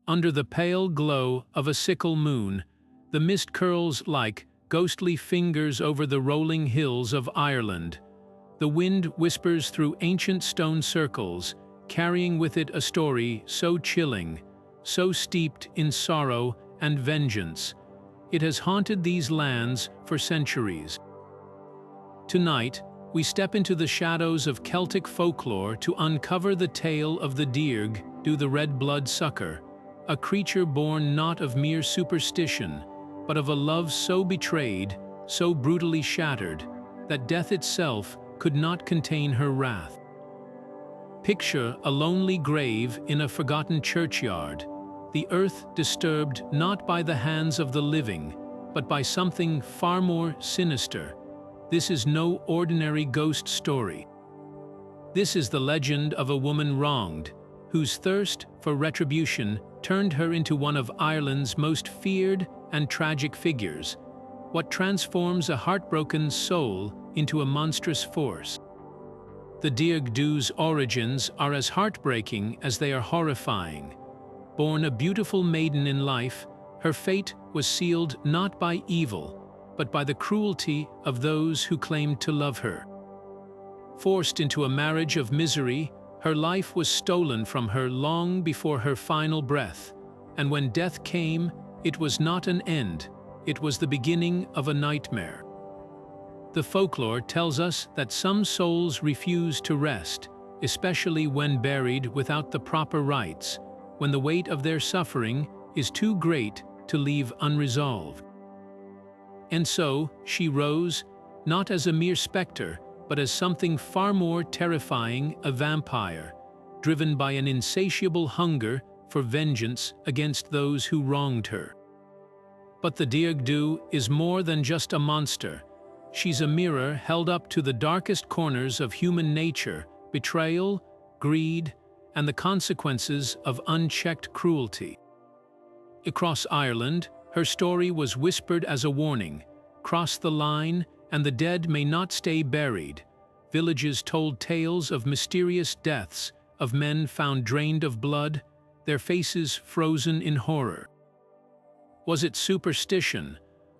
Under the pale glow of a sickle moon, the mist curls like ghostly fingers over the rolling hills of Ireland. The wind whispers through ancient stone circles, carrying with it a story so chilling, so steeped in sorrow and vengeance. It has haunted these lands for centuries. Tonight, we step into the shadows of Celtic folklore to uncover the tale of the Dearg Due, the red blood sucker, a creature born not of mere superstition, but of a love so betrayed, so brutally shattered, that death itself could not contain her wrath. Picture a lonely grave in a forgotten churchyard, the earth disturbed not by the hands of the living, but by something far more sinister. This is no ordinary ghost story. This is the legend of a woman wronged, whose thirst for retribution turned her into one of Ireland's most feared and tragic figures, what transforms a heartbroken soul into a monstrous force. The Dearg Due's origins are as heartbreaking as they are horrifying. Born a beautiful maiden in life, her fate was sealed not by evil, but by the cruelty of those who claimed to love her. Forced into a marriage of misery, her life was stolen from her long before her final breath, and when death came, it was not an end, it was the beginning of a nightmare. The folklore tells us that some souls refuse to rest, especially when buried without the proper rites, when the weight of their suffering is too great to leave unresolved. And so, she rose, not as a mere specter, but as something far more terrifying, a vampire, driven by an insatiable hunger for vengeance against those who wronged her. But the Dearg Due is more than just a monster. She's a mirror held up to the darkest corners of human nature, betrayal, greed, and the consequences of unchecked cruelty. Across Ireland, her story was whispered as a warning: cross the line, and the dead may not stay buried. Villages told tales of mysterious deaths, of men found drained of blood, their faces frozen in horror. Was it superstition,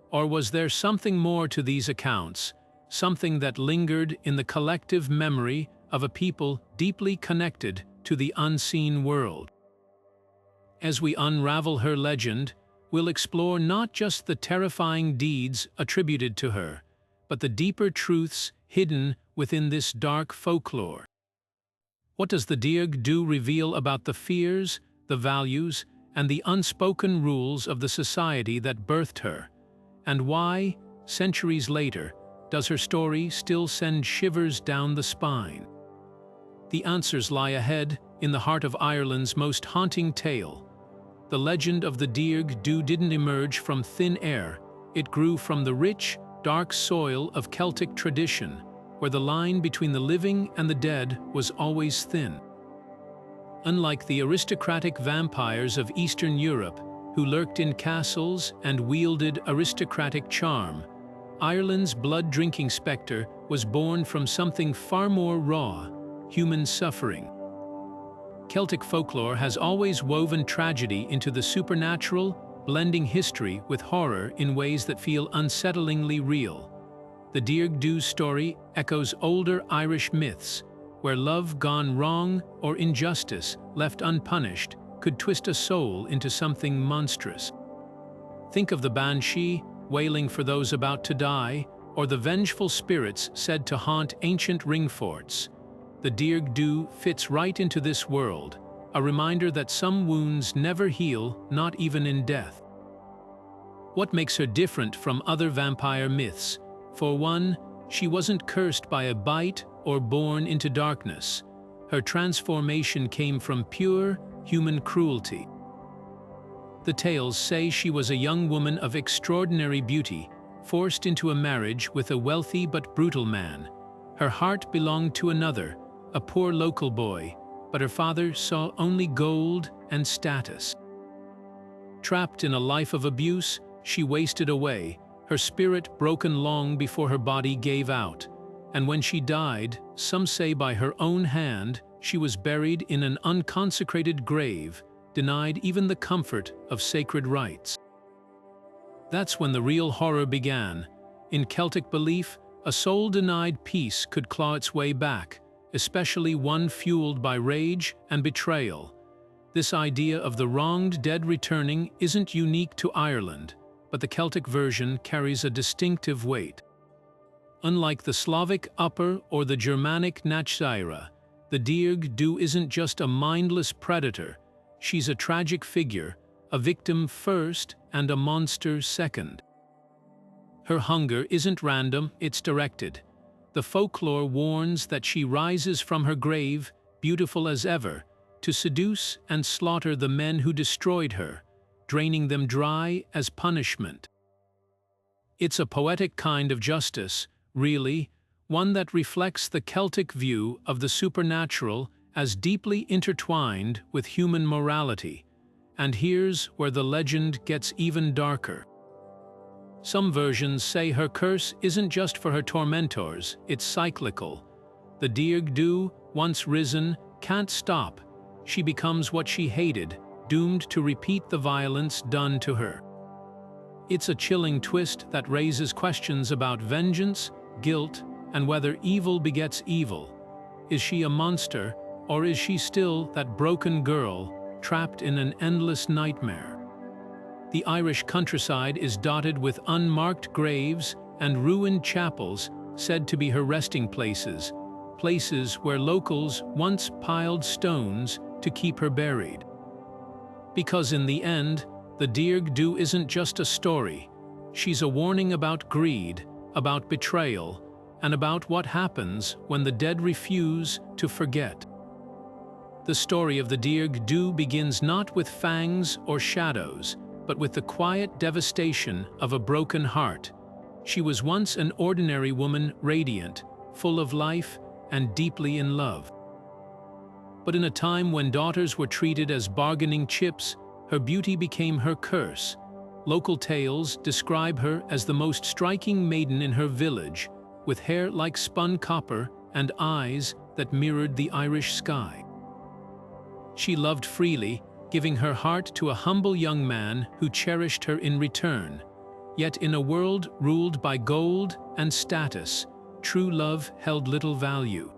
or was there something more to these accounts, something that lingered in the collective memory of a people deeply connected to the unseen world? As we unravel her legend, we'll explore not just the terrifying deeds attributed to her, but the deeper truths hidden within this dark folklore. What does the Dearg Due reveal about the fears, the values, and the unspoken rules of the society that birthed her? And why, centuries later, does her story still send shivers down the spine? The answers lie ahead in the heart of Ireland's most haunting tale. The legend of the Dearg Due didn't emerge from thin air. It grew from the rich, dark soil of Celtic tradition, where the line between the living and the dead was always thin. Unlike the aristocratic vampires of Eastern Europe, who lurked in castles and wielded aristocratic charm, Ireland's blood-drinking spectre was born from something far more raw: human suffering. Celtic folklore has always woven tragedy into the supernatural, blending history with horror in ways that feel unsettlingly real. The Dearg Due story echoes older Irish myths, where love gone wrong or injustice left unpunished could twist a soul into something monstrous. Think of the banshee, wailing for those about to die, or the vengeful spirits said to haunt ancient ring forts. The Dearg Due fits right into this world, a reminder that some wounds never heal, not even in death. What makes her different from other vampire myths? For one, she wasn't cursed by a bite or born into darkness. Her transformation came from pure, human cruelty. The tales say she was a young woman of extraordinary beauty, forced into a marriage with a wealthy but brutal man. Her heart belonged to another, a poor local boy, but her father saw only gold and status. Trapped in a life of abuse, she wasted away, her spirit broken long before her body gave out. And when she died, some say by her own hand, she was buried in an unconsecrated grave, denied even the comfort of sacred rites. That's when the real horror began. In Celtic belief, a soul denied peace could claw its way back, especially one fueled by rage and betrayal. This idea of the wronged dead returning isn't unique to Ireland, but the Celtic version carries a distinctive weight. Unlike the Slavic upper or the Germanic nachzaira, the Dearg Due isn't just a mindless predator. She's a tragic figure, a victim first and a monster second. Her hunger isn't random, it's directed. The folklore warns that she rises from her grave, beautiful as ever, to seduce and slaughter the men who destroyed her, draining them dry as punishment. It's a poetic kind of justice, really, one that reflects the Celtic view of the supernatural as deeply intertwined with human morality. And here's where the legend gets even darker. Some versions say her curse isn't just for her tormentors, it's cyclical. The Dearg Due, once risen, can't stop. She becomes what she hated, doomed to repeat the violence done to her. It's a chilling twist that raises questions about vengeance, guilt, and whether evil begets evil. Is she a monster, or is she still that broken girl trapped in an endless nightmare? The Irish countryside is dotted with unmarked graves and ruined chapels said to be her resting places, places where locals once piled stones to keep her buried. Because in the end, the Dearg Due isn't just a story. She's a warning about greed, about betrayal, and about what happens when the dead refuse to forget. The story of the Dearg Due begins not with fangs or shadows, but with the quiet devastation of a broken heart. She was once an ordinary woman, radiant, full of life, and deeply in love. But in a time when daughters were treated as bargaining chips, her beauty became her curse. Local tales describe her as the most striking maiden in her village, with hair like spun copper and eyes that mirrored the Irish sky. She loved freely, giving her heart to a humble young man who cherished her in return. Yet in a world ruled by gold and status, true love held little value.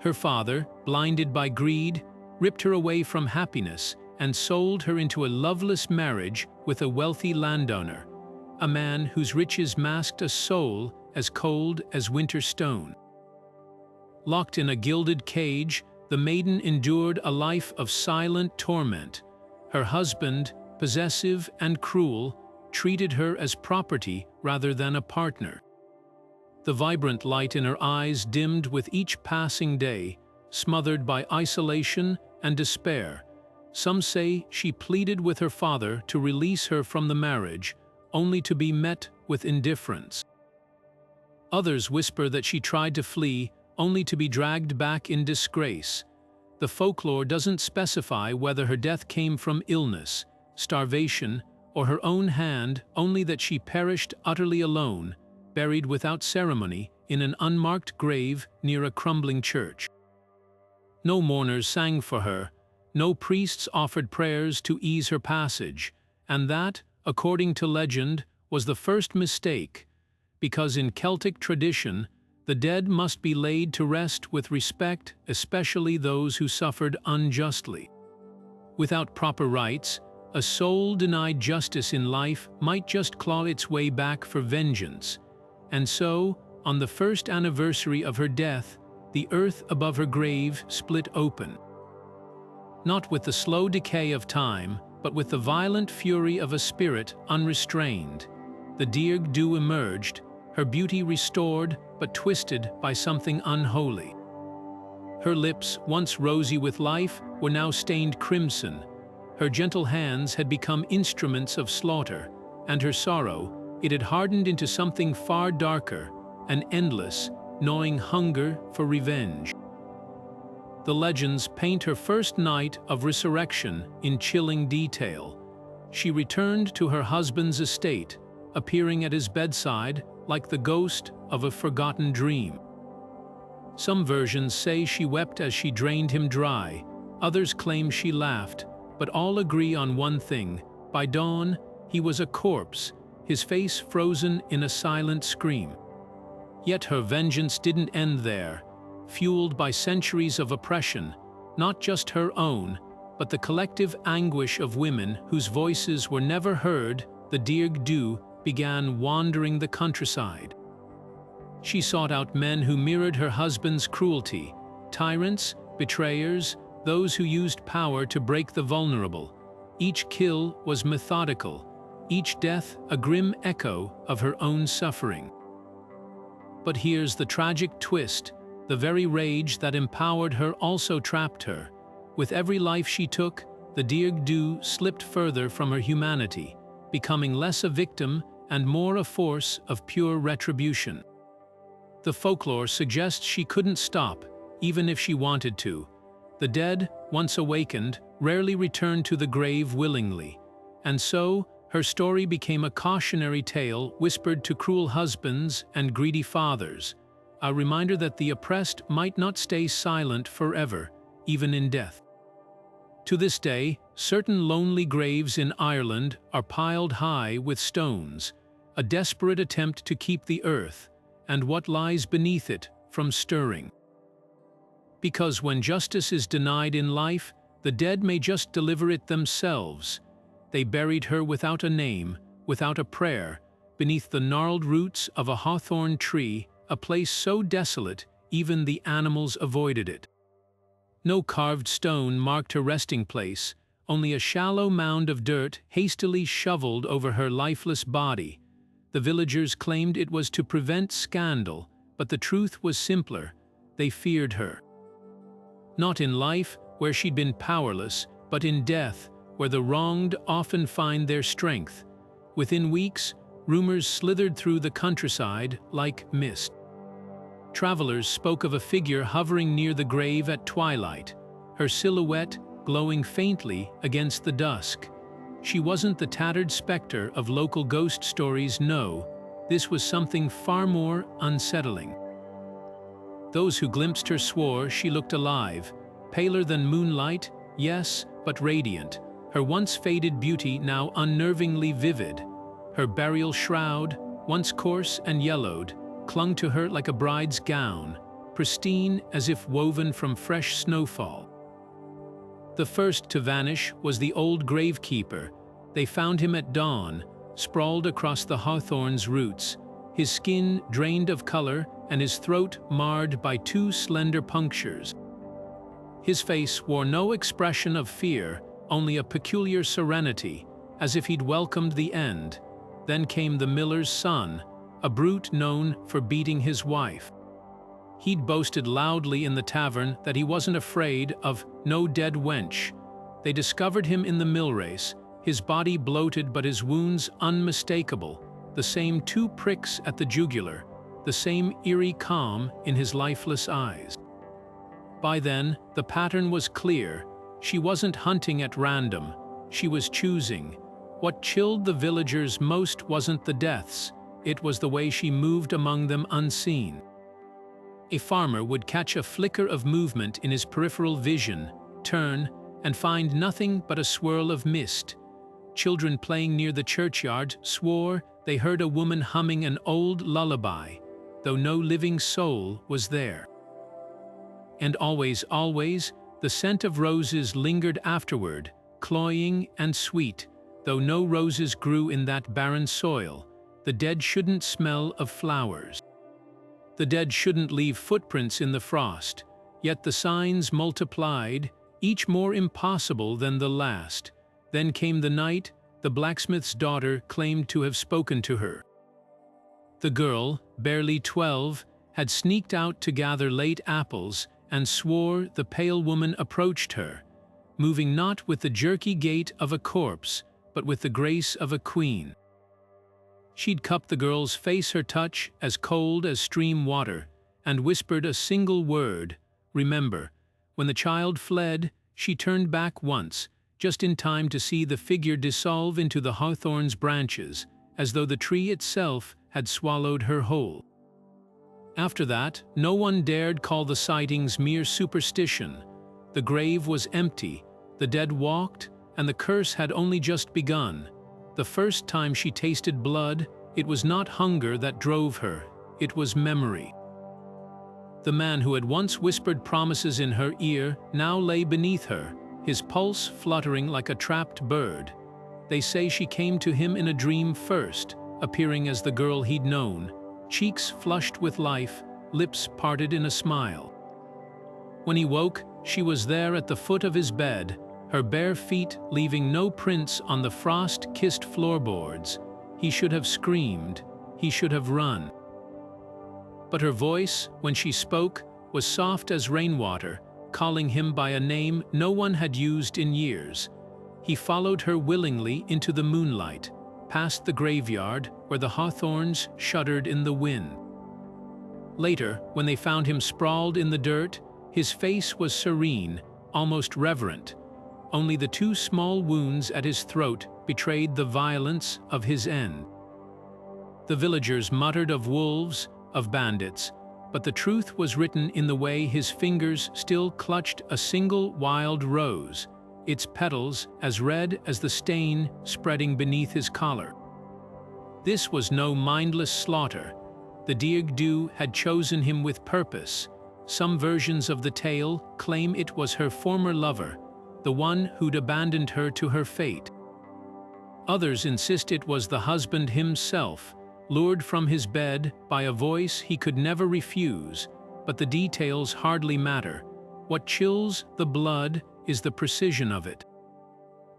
Her father, blinded by greed, ripped her away from happiness and sold her into a loveless marriage with a wealthy landowner, a man whose riches masked a soul as cold as winter stone. Locked in a gilded cage, the maiden endured a life of silent torment. Her husband, possessive and cruel, treated her as property rather than a partner. The vibrant light in her eyes dimmed with each passing day, smothered by isolation and despair. Some say she pleaded with her father to release her from the marriage, only to be met with indifference. Others whisper that she tried to flee, only to be dragged back in disgrace. The folklore doesn't specify whether her death came from illness, starvation, or her own hand, only that she perished utterly alone, buried without ceremony in an unmarked grave near a crumbling church. No mourners sang for her, no priests offered prayers to ease her passage, and that, according to legend, was the first mistake, because in Celtic tradition, the dead must be laid to rest with respect, especially those who suffered unjustly. Without proper rites, a soul denied justice in life might just claw its way back for vengeance. And so, on the first anniversary of her death, the earth above her grave split open. Not with the slow decay of time, but with the violent fury of a spirit unrestrained. The Dearg Due emerged, her beauty restored but twisted by something unholy. Her lips, once rosy with life, were now stained crimson. Her gentle hands had become instruments of slaughter, and her sorrow, it had hardened into something far darker, an endless, gnawing hunger for revenge. The legends paint her first night of resurrection in chilling detail. She returned to her husband's estate, appearing at his bedside like the ghost of a forgotten dream. Some versions say she wept as she drained him dry, others claim she laughed, but all agree on one thing. By dawn, he was a corpse, his face frozen in a silent scream. Yet her vengeance didn't end there. Fueled by centuries of oppression, not just her own, but the collective anguish of women whose voices were never heard, the Dearg Due began wandering the countryside. She sought out men who mirrored her husband's cruelty, tyrants, betrayers, those who used power to break the vulnerable. Each kill was methodical, each death a grim echo of her own suffering. But here's the tragic twist: the very rage that empowered her also trapped her. With every life she took, the Dearg Due slipped further from her humanity, becoming less a victim and more a force of pure retribution. The folklore suggests she couldn't stop, even if she wanted to. The dead, once awakened, rarely returned to the grave willingly, and so her story became a cautionary tale whispered to cruel husbands and greedy fathers, a reminder that the oppressed might not stay silent forever, even in death. To this day, certain lonely graves in Ireland are piled high with stones, a desperate attempt to keep the earth and what lies beneath it from stirring. Because when justice is denied in life, the dead may just deliver it themselves. They buried her without a name, without a prayer, beneath the gnarled roots of a hawthorn tree, a place so desolate even the animals avoided it. No carved stone marked her resting place, only a shallow mound of dirt hastily shoveled over her lifeless body. The villagers claimed it was to prevent scandal, but the truth was simpler: they feared her. Not in life, where she'd been powerless, but in death, where the wronged often find their strength. Within weeks, rumors slithered through the countryside like mist. Travelers spoke of a figure hovering near the grave at twilight, her silhouette glowing faintly against the dusk. She wasn't the tattered specter of local ghost stories, no. This was something far more unsettling. Those who glimpsed her swore she looked alive, paler than moonlight, yes, but radiant. Her once faded beauty now unnervingly vivid. Her burial shroud, once coarse and yellowed, clung to her like a bride's gown, pristine as if woven from fresh snowfall. The first to vanish was the old gravekeeper. They found him at dawn, sprawled across the hawthorn's roots, his skin drained of color and his throat marred by 2 slender punctures. His face wore no expression of fear, only a peculiar serenity, as if he'd welcomed the end. Then came the miller's son, a brute known for beating his wife. He'd boasted loudly in the tavern that he wasn't afraid of no dead wench. They discovered him in the mill race, his body bloated but his wounds unmistakable, the same 2 pricks at the jugular, the same eerie calm in his lifeless eyes. By then, the pattern was clear. She wasn't hunting at random, she was choosing. What chilled the villagers most wasn't the deaths, it was the way she moved among them unseen. A farmer would catch a flicker of movement in his peripheral vision, turn, and find nothing but a swirl of mist. Children playing near the churchyard swore they heard a woman humming an old lullaby, though no living soul was there. And always, the scent of roses lingered afterward, cloying and sweet, though no roses grew in that barren soil. The dead shouldn't smell of flowers. The dead shouldn't leave footprints in the frost, yet the signs multiplied, each more impossible than the last. Then came the night the blacksmith's daughter claimed to have spoken to her. The girl, barely 12, had sneaked out to gather late apples and swore the pale woman approached her, moving not with the jerky gait of a corpse, but with the grace of a queen. She'd cupped the girl's face, her touch as cold as stream water, and whispered a single word, "Remember." When the child fled, she turned back once, just in time to see the figure dissolve into the hawthorn's branches, as though the tree itself had swallowed her whole. After that, no one dared call the sightings mere superstition. The grave was empty, the dead walked, and the curse had only just begun. The first time she tasted blood, it was not hunger that drove her, it was memory. The man who had once whispered promises in her ear now lay beneath her, his pulse fluttering like a trapped bird. They say she came to him in a dream first, appearing as the girl he'd known, cheeks flushed with life, lips parted in a smile. When he woke, she was there at the foot of his bed, her bare feet leaving no prints on the frost-kissed floorboards. He should have screamed, he should have run. But her voice, when she spoke, was soft as rainwater, calling him by a name no one had used in years. He followed her willingly into the moonlight, past the graveyard where the hawthorns shuddered in the wind. Later, when they found him sprawled in the dirt, his face was serene, almost reverent. Only the two small wounds at his throat betrayed the violence of his end. The villagers muttered of wolves, of bandits, but the truth was written in the way his fingers still clutched a single wild rose, its petals as red as the stain spreading beneath his collar. This was no mindless slaughter. The Dearg Due had chosen him with purpose. Some versions of the tale claim it was her former lover, the one who'd abandoned her to her fate. Others insist it was the husband himself, lured from his bed by a voice he could never refuse, but the details hardly matter. What chills the blood is the precision of it.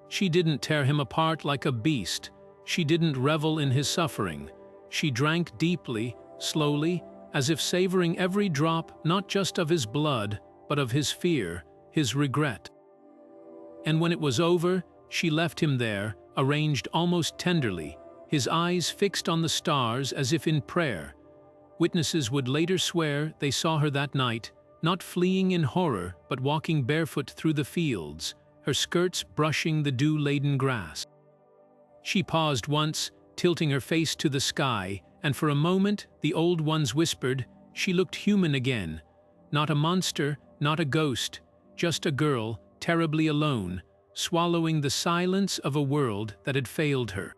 She didn't tear him apart like a beast. She didn't revel in his suffering. She drank deeply, slowly, as if savoring every drop not just of his blood, but of his fear, his regret. And when it was over, she left him there, arranged almost tenderly, his eyes fixed on the stars as if in prayer. Witnesses would later swear they saw her that night, not fleeing in horror, but walking barefoot through the fields, her skirts brushing the dew-laden grass. She paused once, tilting her face to the sky, and for a moment, the old ones whispered, she looked human again. Not a monster, not a ghost, just a girl, terribly alone, swallowing the silence of a world that had failed her.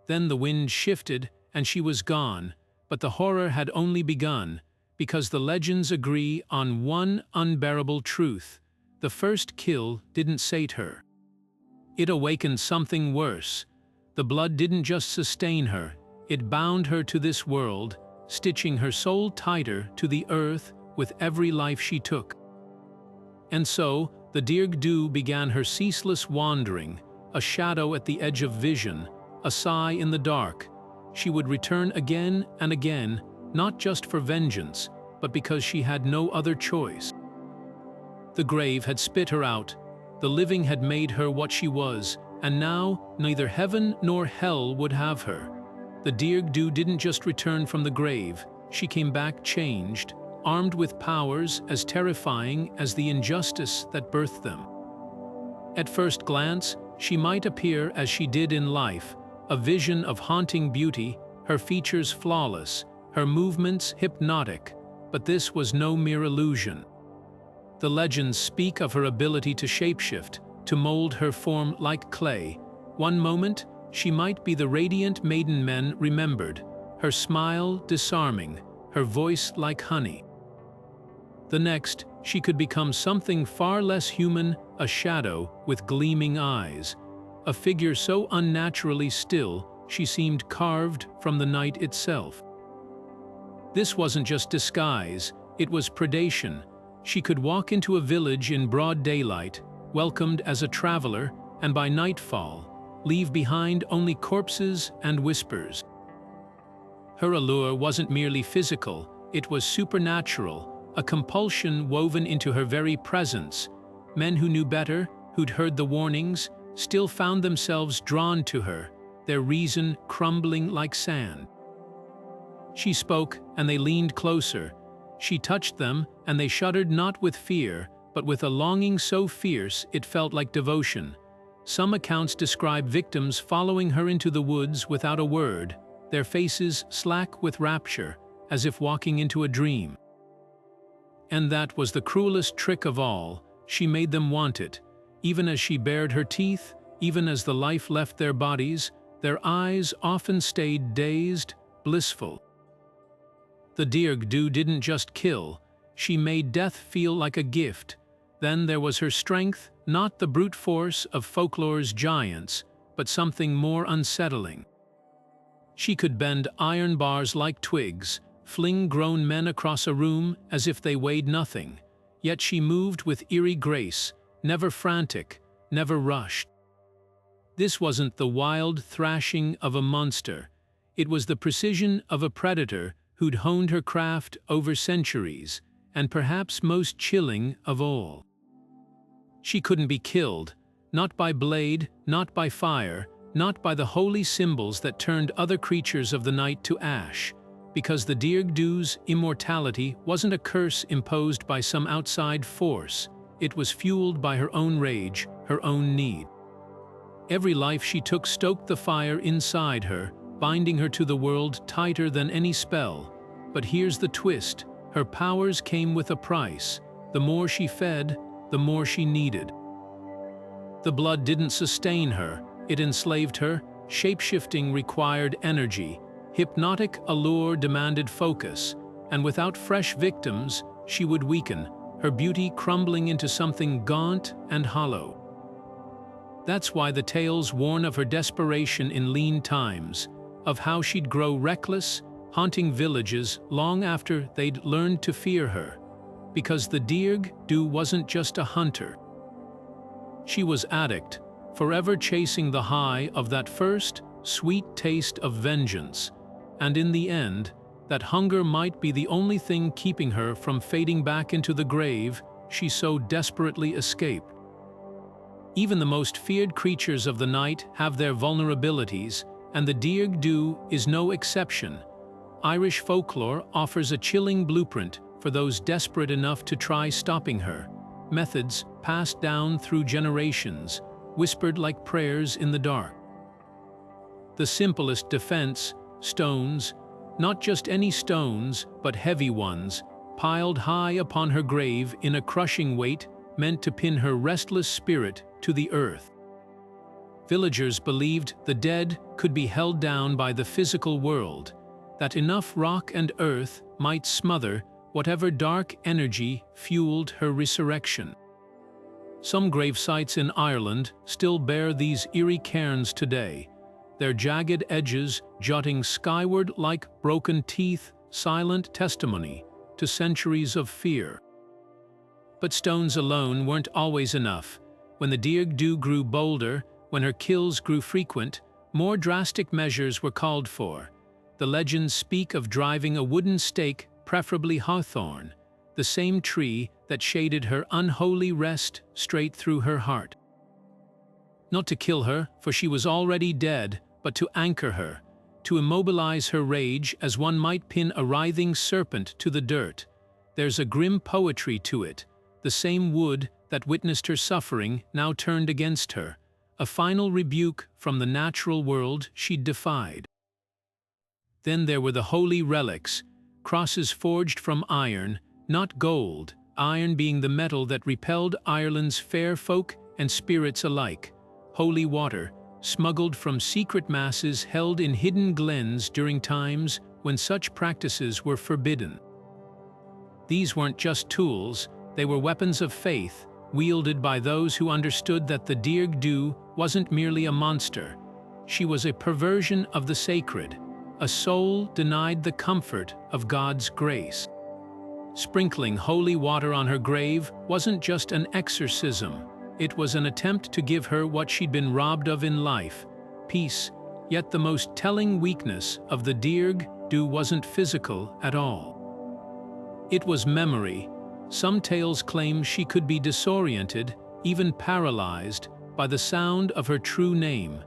Then the wind shifted, and she was gone, but the horror had only begun, because the legends agree on one unbearable truth. The first kill didn't sate her. It awakened something worse. The blood didn't just sustain her, it bound her to this world, stitching her soul tighter to the earth with every life she took. And so, the Dearg Due began her ceaseless wandering, a shadow at the edge of vision, a sigh in the dark. She would return again and again, not just for vengeance, but because she had no other choice. The grave had spit her out, the living had made her what she was, and now neither heaven nor hell would have her. The Dearg Due didn't just return from the grave, she came back changed, armed with powers as terrifying as the injustice that birthed them. At first glance, she might appear as she did in life, a vision of haunting beauty, her features flawless, her movements hypnotic, but this was no mere illusion. The legends speak of her ability to shapeshift, to mold her form like clay. One moment, she might be the radiant maiden men remembered, her smile disarming, her voice like honey. The next, she could become something far less human, a shadow with gleaming eyes, a figure so unnaturally still she seemed carved from the night itself. This wasn't just disguise, it was predation. She could walk into a village in broad daylight, welcomed as a traveler, and by nightfall, leave behind only corpses and whispers. Her allure wasn't merely physical, it was supernatural, a compulsion woven into her very presence. Men who knew better, who'd heard the warnings, still found themselves drawn to her, their reason crumbling like sand. She spoke, and they leaned closer. She touched them, and they shuddered not with fear, but with a longing so fierce it felt like devotion. Some accounts describe victims following her into the woods without a word, their faces slack with rapture, as if walking into a dream. And that was the cruelest trick of all, she made them want it. Even as she bared her teeth, even as the life left their bodies, their eyes often stayed dazed, blissful. The Dearg Due didn't just kill, she made death feel like a gift. Then there was her strength, not the brute force of folklore's giants, but something more unsettling. She could bend iron bars like twigs, fling grown men across a room as if they weighed nothing. Yet she moved with eerie grace, never frantic, never rushed. This wasn't the wild thrashing of a monster. It was the precision of a predator who'd honed her craft over centuries, and perhaps most chilling of all. She couldn't be killed, not by blade, not by fire, not by the holy symbols that turned other creatures of the night to ash, because the Dearg Due's immortality wasn't a curse imposed by some outside force. It was fueled by her own rage, her own need. Every life she took stoked the fire inside her, binding her to the world tighter than any spell. But here's the twist: her powers came with a price. The more she fed, the more she needed. The blood didn't sustain her, it enslaved her. Shapeshifting required energy. Hypnotic allure demanded focus, and without fresh victims, she would weaken, her beauty crumbling into something gaunt and hollow. That's why the tales warn of her desperation in lean times, of how she'd grow reckless, haunting villages long after they'd learned to fear her. Because the Dearg Due wasn't just a hunter. She was addict, forever chasing the high of that first, sweet taste of vengeance. And in the end, that hunger might be the only thing keeping her from fading back into the grave she so desperately escaped. Even the most feared creatures of the night have their vulnerabilities, and the Dearg Due is no exception. Irish folklore offers a chilling blueprint for those desperate enough to try stopping her. Methods passed down through generations, whispered like prayers in the dark. The simplest defense: stones, not just any stones, but heavy ones, piled high upon her grave in a crushing weight meant to pin her restless spirit to the earth. Villagers believed the dead could be held down by the physical world, that enough rock and earth might smother whatever dark energy fueled her resurrection. Some grave sites in Ireland still bear these eerie cairns today, their jagged edges jutting skyward like broken teeth, silent testimony to centuries of fear. But stones alone weren't always enough. When the Dearg Due grew bolder, when her kills grew frequent, more drastic measures were called for. The legends speak of driving a wooden stake, preferably hawthorn, the same tree that shaded her unholy rest, straight through her heart. Not to kill her, for she was already dead, but to anchor her, to immobilize her rage as one might pin a writhing serpent to the dirt. There's a grim poetry to it. The same wood that witnessed her suffering now turned against her, a final rebuke from the natural world she'd defied. Then there were the holy relics, crosses forged from iron, not gold, iron being the metal that repelled Ireland's fair folk and spirits alike. Holy water, smuggled from secret masses held in hidden glens during times when such practices were forbidden. These weren't just tools, they were weapons of faith, wielded by those who understood that the Dearg Due wasn't merely a monster. She was a perversion of the sacred, a soul denied the comfort of God's grace. Sprinkling holy water on her grave wasn't just an exorcism, it was an attempt to give her what she'd been robbed of in life: peace. Yet the most telling weakness of the Dearg Due wasn't physical at all. It was memory. Some tales claim she could be disoriented, even paralyzed, by the sound of her true name,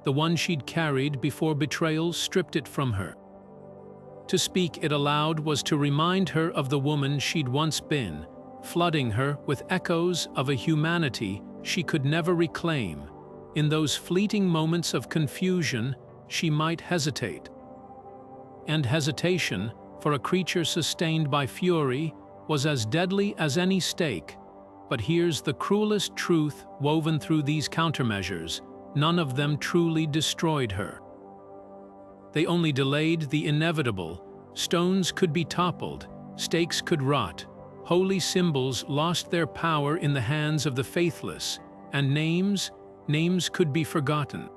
the one she'd carried before betrayal stripped it from her. To speak it aloud was to remind her of the woman she'd once been, flooding her with echoes of a humanity she could never reclaim. In those fleeting moments of confusion, she might hesitate. And hesitation, for a creature sustained by fury, was as deadly as any stake. But here's the cruelest truth woven through these countermeasures: none of them truly destroyed her. They only delayed the inevitable. Stones could be toppled, stakes could rot, holy symbols lost their power in the hands of the faithless, and names could be forgotten.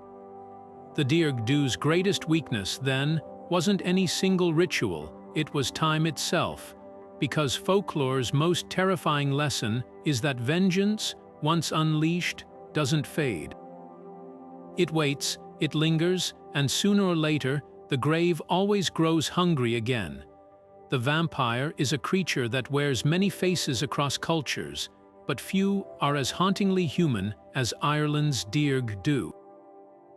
The Dearg Due's greatest weakness, then, wasn't any single ritual, it was time itself, because folklore's most terrifying lesson is that vengeance, once unleashed, doesn't fade. It waits, it lingers, and sooner or later, the grave always grows hungry again. The vampire is a creature that wears many faces across cultures, but few are as hauntingly human as Ireland's Dearg Due.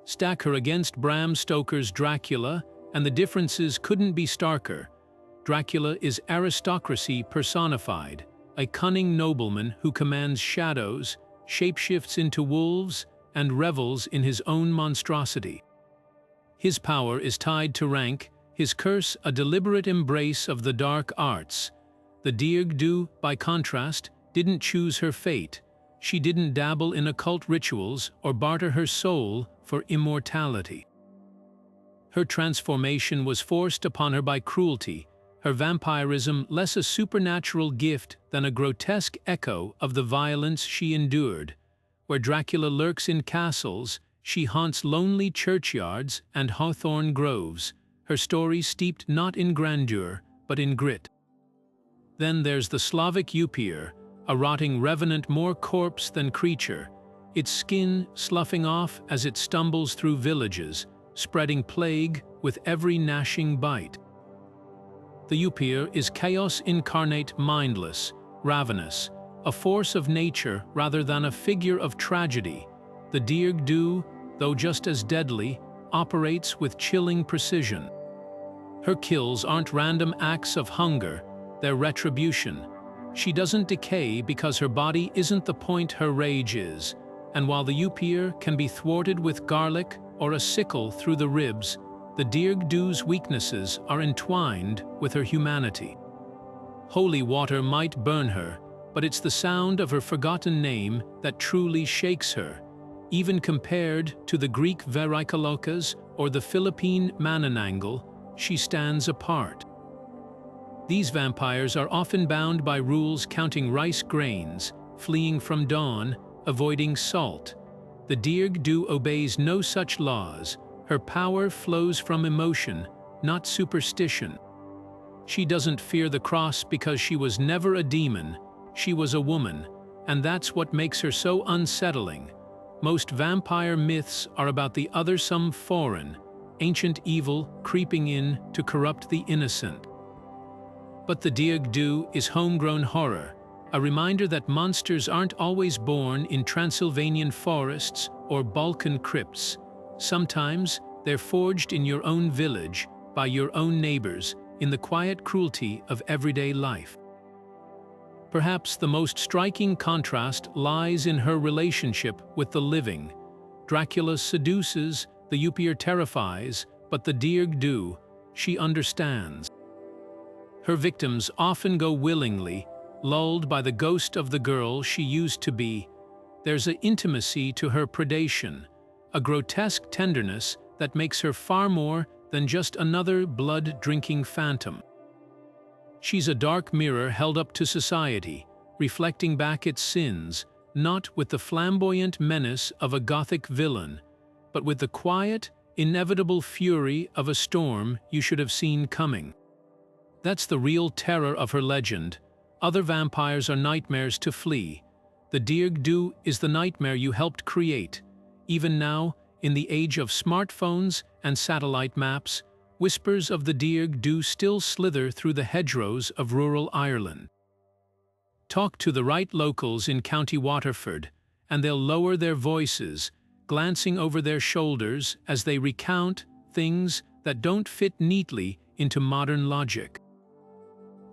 Stack her against Bram Stoker's Dracula, and the differences couldn't be starker. Dracula is aristocracy personified, a cunning nobleman who commands shadows, shapeshifts into wolves, and revels in his own monstrosity. His power is tied to rank, his curse a deliberate embrace of the dark arts. The Dearg Due, by contrast, didn't choose her fate. She didn't dabble in occult rituals or barter her soul for immortality. Her transformation was forced upon her by cruelty, her vampirism less a supernatural gift than a grotesque echo of the violence she endured. Where Dracula lurks in castles, she haunts lonely churchyards and hawthorn groves, her story steeped not in grandeur, but in grit. Then there's the Slavic Upir, a rotting revenant more corpse than creature, its skin sloughing off as it stumbles through villages, spreading plague with every gnashing bite. The Upir is chaos incarnate, mindless, ravenous, a force of nature rather than a figure of tragedy. The Dearg Due, though just as deadly, operates with chilling precision. Her kills aren't random acts of hunger, they're retribution. She doesn't decay because her body isn't the point her rage is, and while the Upir can be thwarted with garlic or a sickle through the ribs, the Dearg Due's weaknesses are entwined with her humanity. Holy water might burn her, but it's the sound of her forgotten name that truly shakes her. Even compared to the Greek Verikalokas or the Philippine Manananggal, she stands apart. These vampires are often bound by rules counting rice grains, fleeing from dawn, avoiding salt. The Dearg Due obeys no such laws. Her power flows from emotion, not superstition. She doesn't fear the cross because she was never a demon, she was a woman, and that's what makes her so unsettling. Most vampire myths are about the othersome foreign, ancient evil creeping in to corrupt the innocent. But the Dearg Due is homegrown horror, a reminder that monsters aren't always born in Transylvanian forests or Balkan crypts. Sometimes they're forged in your own village, by your own neighbors, in the quiet cruelty of everyday life. Perhaps the most striking contrast lies in her relationship with the living. Dracula seduces, the Upir terrifies, but the Dearg Due, she understands. Her victims often go willingly, lulled by the ghost of the girl she used to be. There's an intimacy to her predation, a grotesque tenderness that makes her far more than just another blood-drinking phantom. She's a dark mirror held up to society, reflecting back its sins, not with the flamboyant menace of a Gothic villain, but with the quiet, inevitable fury of a storm you should have seen coming. That's the real terror of her legend. Other vampires are nightmares to flee. The Dearg Due is the nightmare you helped create. Even now, in the age of smartphones and satellite maps, whispers of the Dearg Due still slither through the hedgerows of rural Ireland. Talk to the right locals in County Waterford, and they'll lower their voices, glancing over their shoulders as they recount things that don't fit neatly into modern logic.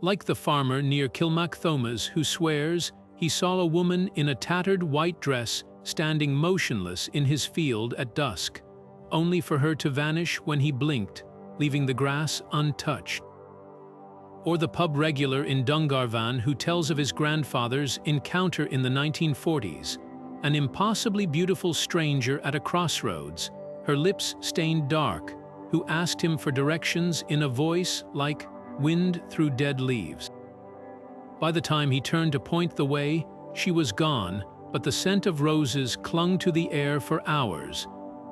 Like the farmer near Kilmacthomas who swears he saw a woman in a tattered white dress standing motionless in his field at dusk, only for her to vanish when he blinked, leaving the grass untouched. Or the pub regular in Dungarvan who tells of his grandfather's encounter in the 1940s, an impossibly beautiful stranger at a crossroads, her lips stained dark, who asked him for directions in a voice like wind through dead leaves. By the time he turned to point the way, she was gone, but the scent of roses clung to the air for hours.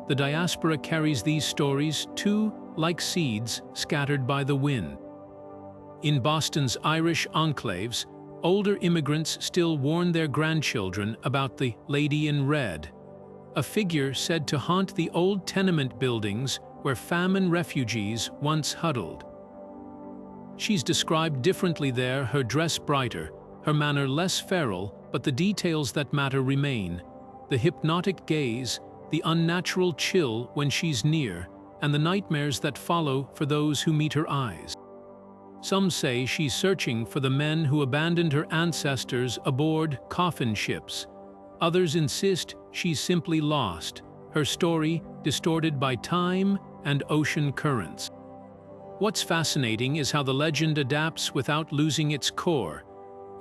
The diaspora carries these stories too, like seeds scattered by the wind. In Boston's Irish enclaves, older immigrants still warn their grandchildren about the Lady in Red, a figure said to haunt the old tenement buildings where famine refugees once huddled. She's described differently there, her dress brighter, her manner less feral, but the details that matter remain. The hypnotic gaze, the unnatural chill when she's near, and the nightmares that follow for those who meet her eyes. Some say she's searching for the men who abandoned her ancestors aboard coffin ships. Others insist she's simply lost, her story distorted by time and ocean currents. What's fascinating is how the legend adapts without losing its core.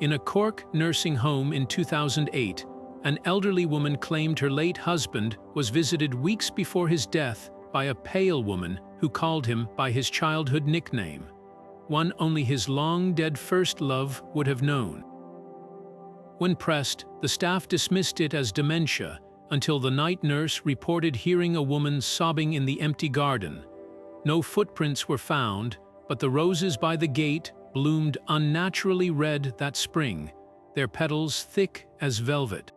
In a Cork nursing home in 2008, an elderly woman claimed her late husband was visited weeks before his death by a pale woman who called him by his childhood nickname, one only his long-dead first love would have known. When pressed, the staff dismissed it as dementia until the night nurse reported hearing a woman sobbing in the empty garden. No footprints were found, but the roses by the gate bloomed unnaturally red that spring, their petals thick as velvet.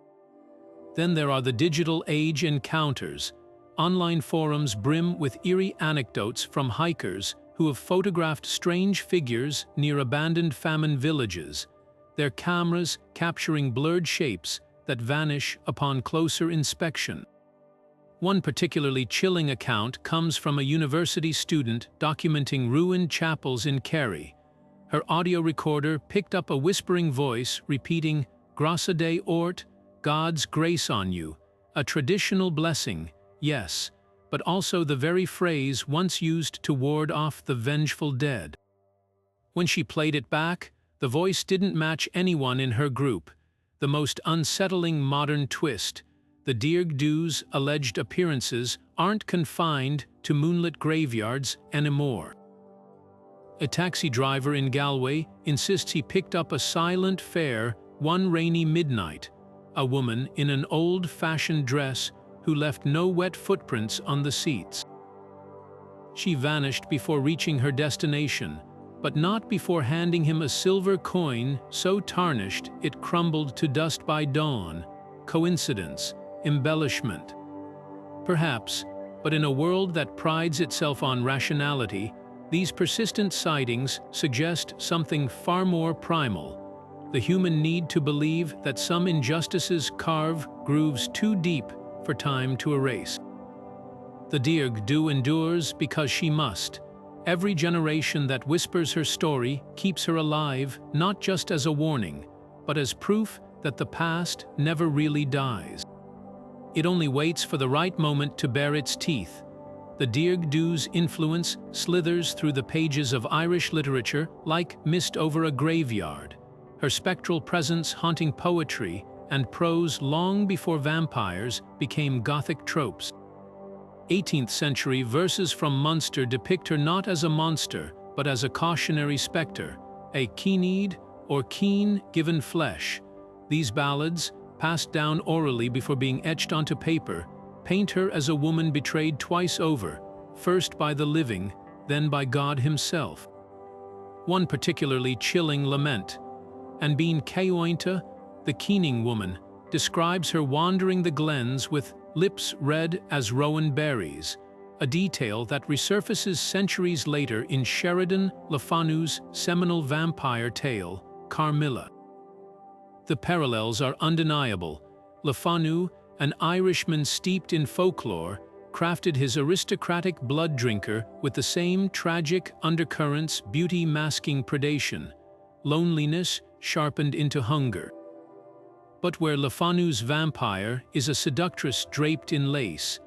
Then there are the digital age encounters. Online forums brim with eerie anecdotes from hikers who have photographed strange figures near abandoned famine villages, their cameras capturing blurred shapes that vanish upon closer inspection. One particularly chilling account comes from a university student documenting ruined chapels in Kerry. Her audio recorder picked up a whispering voice repeating, "Grâce Dei Ort, God's grace on you," a traditional blessing, yes, but also the very phrase once used to ward off the vengeful dead. When she played it back, the voice didn't match anyone in her group. The most unsettling modern twist: the Dearg Due's alleged appearances aren't confined to moonlit graveyards anymore. A taxi driver in Galway insists he picked up a silent fare one rainy midnight, a woman in an old-fashioned dress who left no wet footprints on the seats. She vanished before reaching her destination, but not before handing him a silver coin so tarnished it crumbled to dust by dawn. Coincidence? Embellishment? Perhaps, but in a world that prides itself on rationality, these persistent sightings suggest something far more primal: the human need to believe that some injustices carve grooves too deep for time to erase. The Dearg Due endures because she must. Every generation that whispers her story keeps her alive, not just as a warning, but as proof that the past never really dies. It only waits for the right moment to bare its teeth. The Dearg Due's influence slithers through the pages of Irish literature like mist over a graveyard, her spectral presence haunting poetry and prose long before vampires became Gothic tropes. 18th century verses from Munster depict her not as a monster, but as a cautionary spectre, a keened or keen given flesh. These ballads, passed down orally before being etched onto paper, paint her as a woman betrayed twice over, first by the living, then by God himself. One particularly chilling lament, "And being Caointa, the keening woman," describes her wandering the glens with lips red as rowan berries, a detail that resurfaces centuries later in Sheridan Le Fanu's seminal vampire tale, Carmilla. The parallels are undeniable. Le Fanu, an Irishman steeped in folklore, crafted his aristocratic blood drinker with the same tragic undercurrents, beauty masking predation, loneliness sharpened into hunger. But where Le Fanu's vampire is a seductress draped in lace,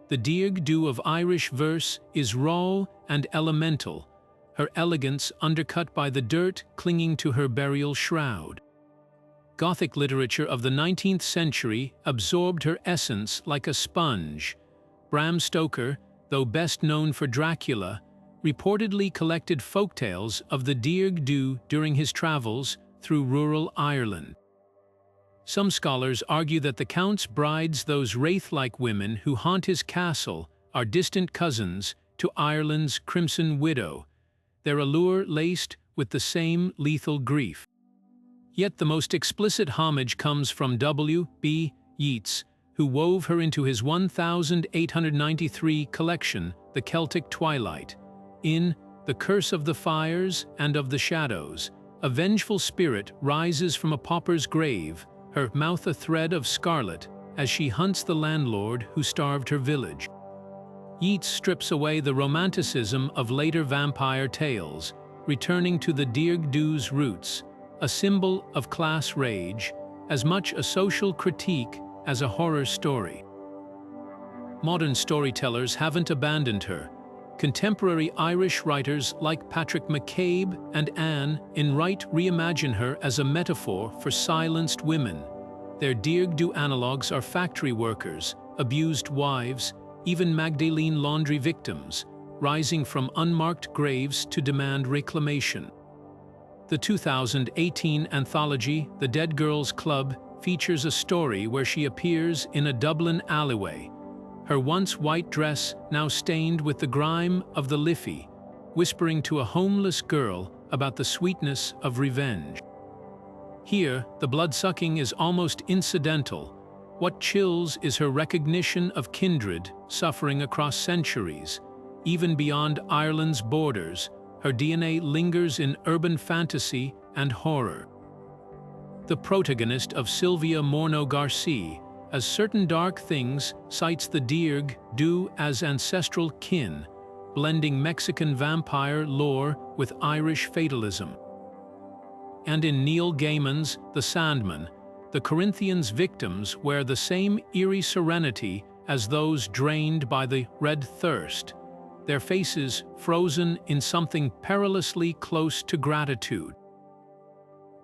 the Dearg Due of Irish verse is raw and elemental, her elegance undercut by the dirt clinging to her burial shroud. Gothic literature of the 19th century absorbed her essence like a sponge. Bram Stoker, though best known for Dracula, reportedly collected folktales of the Dearg Due during his travels through rural Ireland. Some scholars argue that the Count's brides, those wraith-like women who haunt his castle, are distant cousins to Ireland's Crimson Widow, their allure laced with the same lethal grief. Yet the most explicit homage comes from W. B. Yeats, who wove her into his 1893 collection, The Celtic Twilight. In The Curse of the Fires and of the Shadows, a vengeful spirit rises from a pauper's grave, her mouth a thread of scarlet, as she hunts the landlord who starved her village. Yeats strips away the romanticism of later vampire tales, returning to the Dearg Due's roots, a symbol of class rage, as much a social critique as a horror story. Modern storytellers haven't abandoned her. Contemporary Irish writers like Patrick McCabe and Anne Enright reimagine her as a metaphor for silenced women. Their Dearg Due analogues are factory workers, abused wives, even Magdalene laundry victims, rising from unmarked graves to demand reclamation. The 2018 anthology, The Dead Girls Club, features a story where she appears in a Dublin alleyway, her once white dress now stained with the grime of the Liffey, whispering to a homeless girl about the sweetness of revenge. Here, the blood-sucking is almost incidental. What chills is her recognition of kindred suffering across centuries. Even beyond Ireland's borders, her DNA lingers in urban fantasy and horror. The protagonist of Sylvia Morno Garcia, as Certain Dark Things, cites the Dearg Due as ancestral kin, blending Mexican vampire lore with Irish fatalism. And in Neil Gaiman's The Sandman, the Corinthians' victims wear the same eerie serenity as those drained by the red thirst, their faces frozen in something perilously close to gratitude.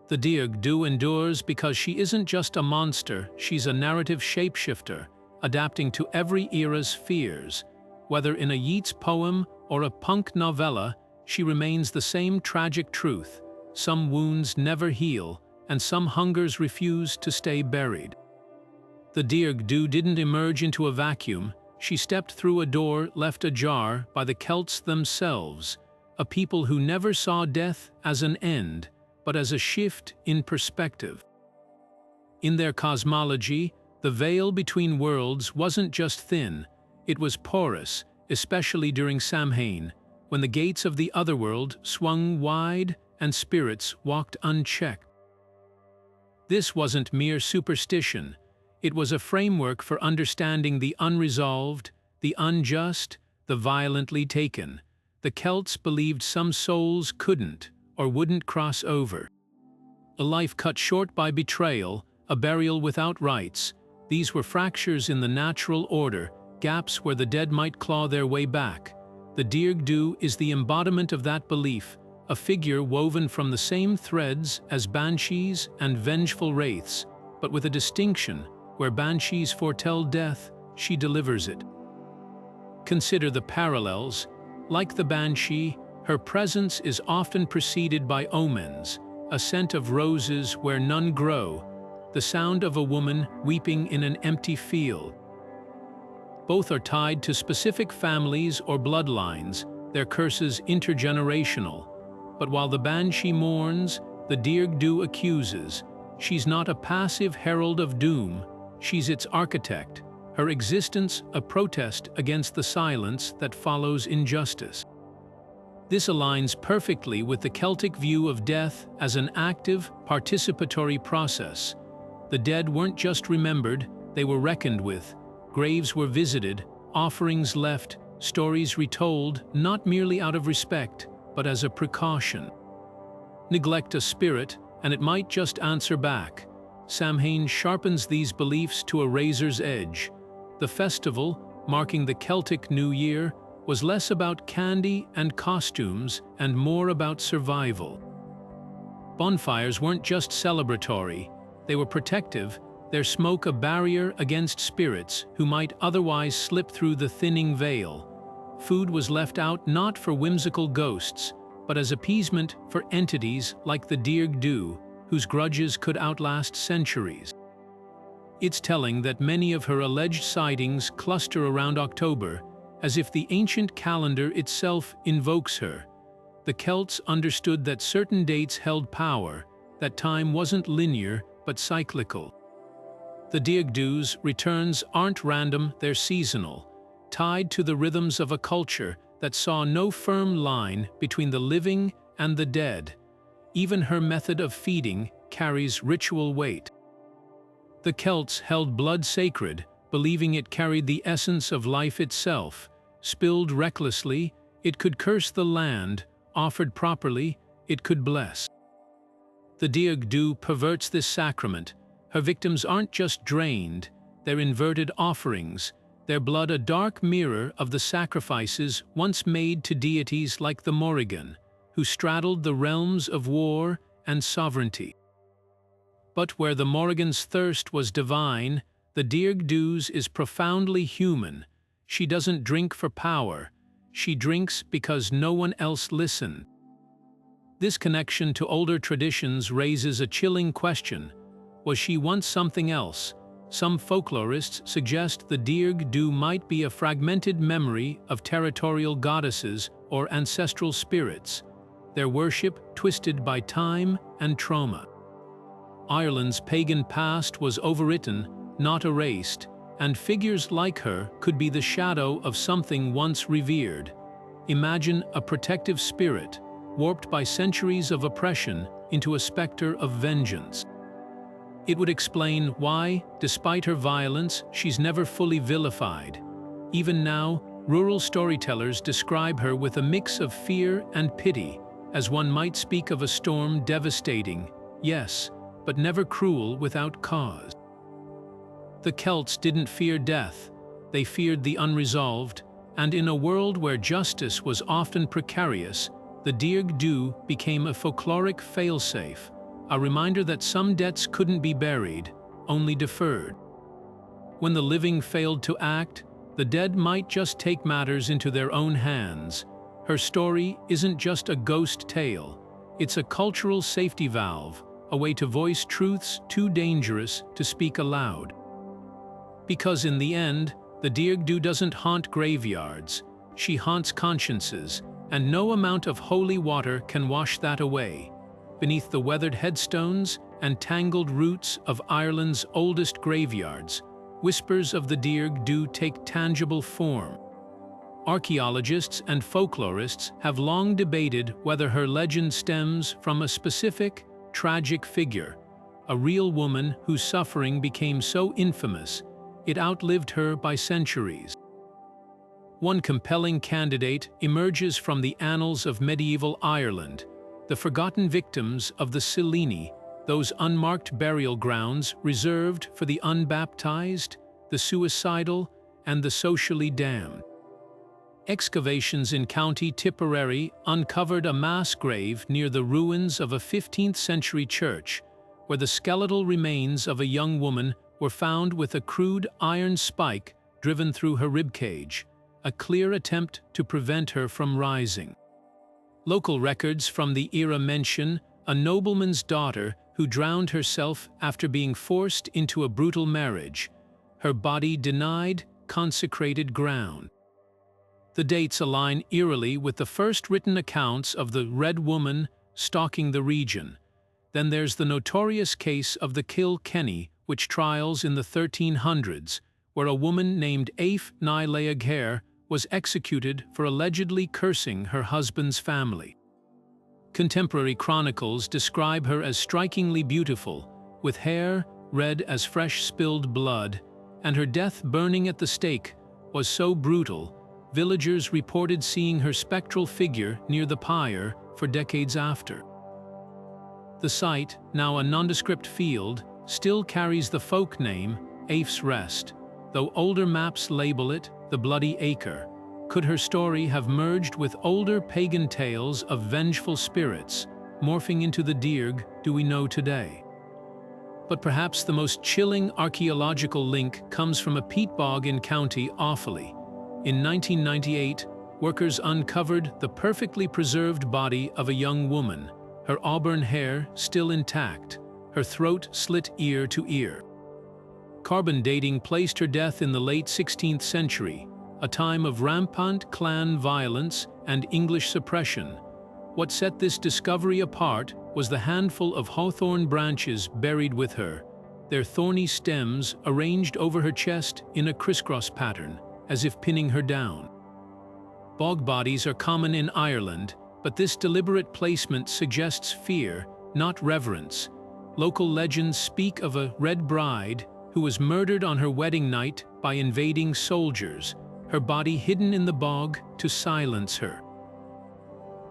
The Dearg Due endures because she isn't just a monster, she's a narrative shapeshifter, adapting to every era's fears. Whether in a Yeats poem or a punk novella, she remains the same tragic truth. Some wounds never heal, and some hungers refuse to stay buried. The Dearg Due didn't emerge into a vacuum. She stepped through a door left ajar by the Celts themselves, a people who never saw death as an end, but as a shift in perspective. In their cosmology, the veil between worlds wasn't just thin, it was porous, especially during Samhain, when the gates of the otherworld swung wide and spirits walked unchecked. This wasn't mere superstition. It was a framework for understanding the unresolved, the unjust, the violently taken. The Celts believed some souls couldn't or wouldn't cross over. A life cut short by betrayal, a burial without rites, these were fractures in the natural order, gaps where the dead might claw their way back. The Dearg Due is the embodiment of that belief, a figure woven from the same threads as banshees and vengeful wraiths, but with a distinction: where banshees foretell death, she delivers it. Consider the parallels. Like the banshee, her presence is often preceded by omens, a scent of roses where none grow, the sound of a woman weeping in an empty field. Both are tied to specific families or bloodlines, their curses intergenerational. But while the banshee mourns, the Dearg Due accuses. She's not a passive herald of doom, she's its architect, her existence a protest against the silence that follows injustice. This aligns perfectly with the Celtic view of death as an active, participatory process. The dead weren't just remembered, they were reckoned with. Graves were visited, offerings left, stories retold, not merely out of respect, but as a precaution. Neglect a spirit, and it might just answer back. Samhain sharpens these beliefs to a razor's edge. The festival, marking the Celtic New Year, was less about candy and costumes and more about survival. Bonfires weren't just celebratory, they were protective, their smoke a barrier against spirits who might otherwise slip through the thinning veil. Food was left out not for whimsical ghosts, but as appeasement for entities like the Dearg Due, whose grudges could outlast centuries. It's telling that many of her alleged sightings cluster around October, as if the ancient calendar itself invokes her. The Celts understood that certain dates held power, that time wasn't linear but cyclical. The Dearg Due's returns aren't random, they're seasonal, tied to the rhythms of a culture that saw no firm line between the living and the dead. Even her method of feeding carries ritual weight. The Celts held blood sacred, believing it carried the essence of life itself. Spilled recklessly, it could curse the land; offered properly, it could bless. The Dearg Due perverts this sacrament. Her victims aren't just drained, they're inverted offerings, their blood a dark mirror of the sacrifices once made to deities like the Morrigan, who straddled the realms of war and sovereignty. But where the Morrigan's thirst was divine, the Dearg Due's is profoundly human. She doesn't drink for power, she drinks because no one else listened. This connection to older traditions raises a chilling question. Was she once something else? Some folklorists suggest the Dearg Due might be a fragmented memory of territorial goddesses or ancestral spirits, their worship twisted by time and trauma. Ireland's pagan past was overwritten, not erased, and figures like her could be the shadow of something once revered. Imagine a protective spirit, warped by centuries of oppression into a specter of vengeance. It would explain why, despite her violence, she's never fully vilified. Even now, rural storytellers describe her with a mix of fear and pity, as one might speak of a storm devastating, yes, but never cruel without cause. The Celts didn't fear death, they feared the unresolved, and in a world where justice was often precarious, the Dearg Due became a folkloric failsafe, a reminder that some debts couldn't be buried, only deferred. When the living failed to act, the dead might just take matters into their own hands. Her story isn't just a ghost tale, it's a cultural safety valve, a way to voice truths too dangerous to speak aloud. Because in the end, the Dearg Due doesn't haunt graveyards, she haunts consciences, and no amount of holy water can wash that away. Beneath the weathered headstones and tangled roots of Ireland's oldest graveyards, whispers of the Dearg Due take tangible form. Archaeologists and folklorists have long debated whether her legend stems from a specific, tragic figure, a real woman whose suffering became so infamous it outlived her by centuries. One compelling candidate emerges from the annals of medieval Ireland, the forgotten victims of the Sileni, those unmarked burial grounds reserved for the unbaptized, the suicidal, and the socially damned. Excavations in County Tipperary uncovered a mass grave near the ruins of a 15th-century church, where the skeletal remains of a young woman were found with a crude iron spike driven through her ribcage, a clear attempt to prevent her from rising. Local records from the era mention a nobleman's daughter who drowned herself after being forced into a brutal marriage, her body denied consecrated ground. The dates align eerily with the first written accounts of the Red Woman stalking the region. Then there's the notorious case of the Kilkenny witch trials in the 1300s, where a woman named Aoife Ní Leaghair was executed for allegedly cursing her husband's family. Contemporary chronicles describe her as strikingly beautiful, with hair red as fresh spilled blood, and her death burning at the stake was so brutal, villagers reported seeing her spectral figure near the pyre for decades after. The site, now a nondescript field, still carries the folk name Aoife's Rest, though older maps label it the Bloody Acre. Could could her story have merged with older pagan tales of vengeful spirits, morphing into the Dearg Due we know today? But perhaps the most chilling archaeological link comes from a peat bog in County Offaly. In 1998, workers uncovered the perfectly preserved body of a young woman, her auburn hair still intact, her throat slit ear to ear. Carbon dating placed her death in the late 16th century, a time of rampant clan violence and English suppression. What set this discovery apart was the handful of hawthorn branches buried with her, their thorny stems arranged over her chest in a crisscross pattern, as if pinning her down. Bog bodies are common in Ireland, but this deliberate placement suggests fear, not reverence. Local legends speak of a red bride who was murdered on her wedding night by invading soldiers, her body hidden in the bog to silence her.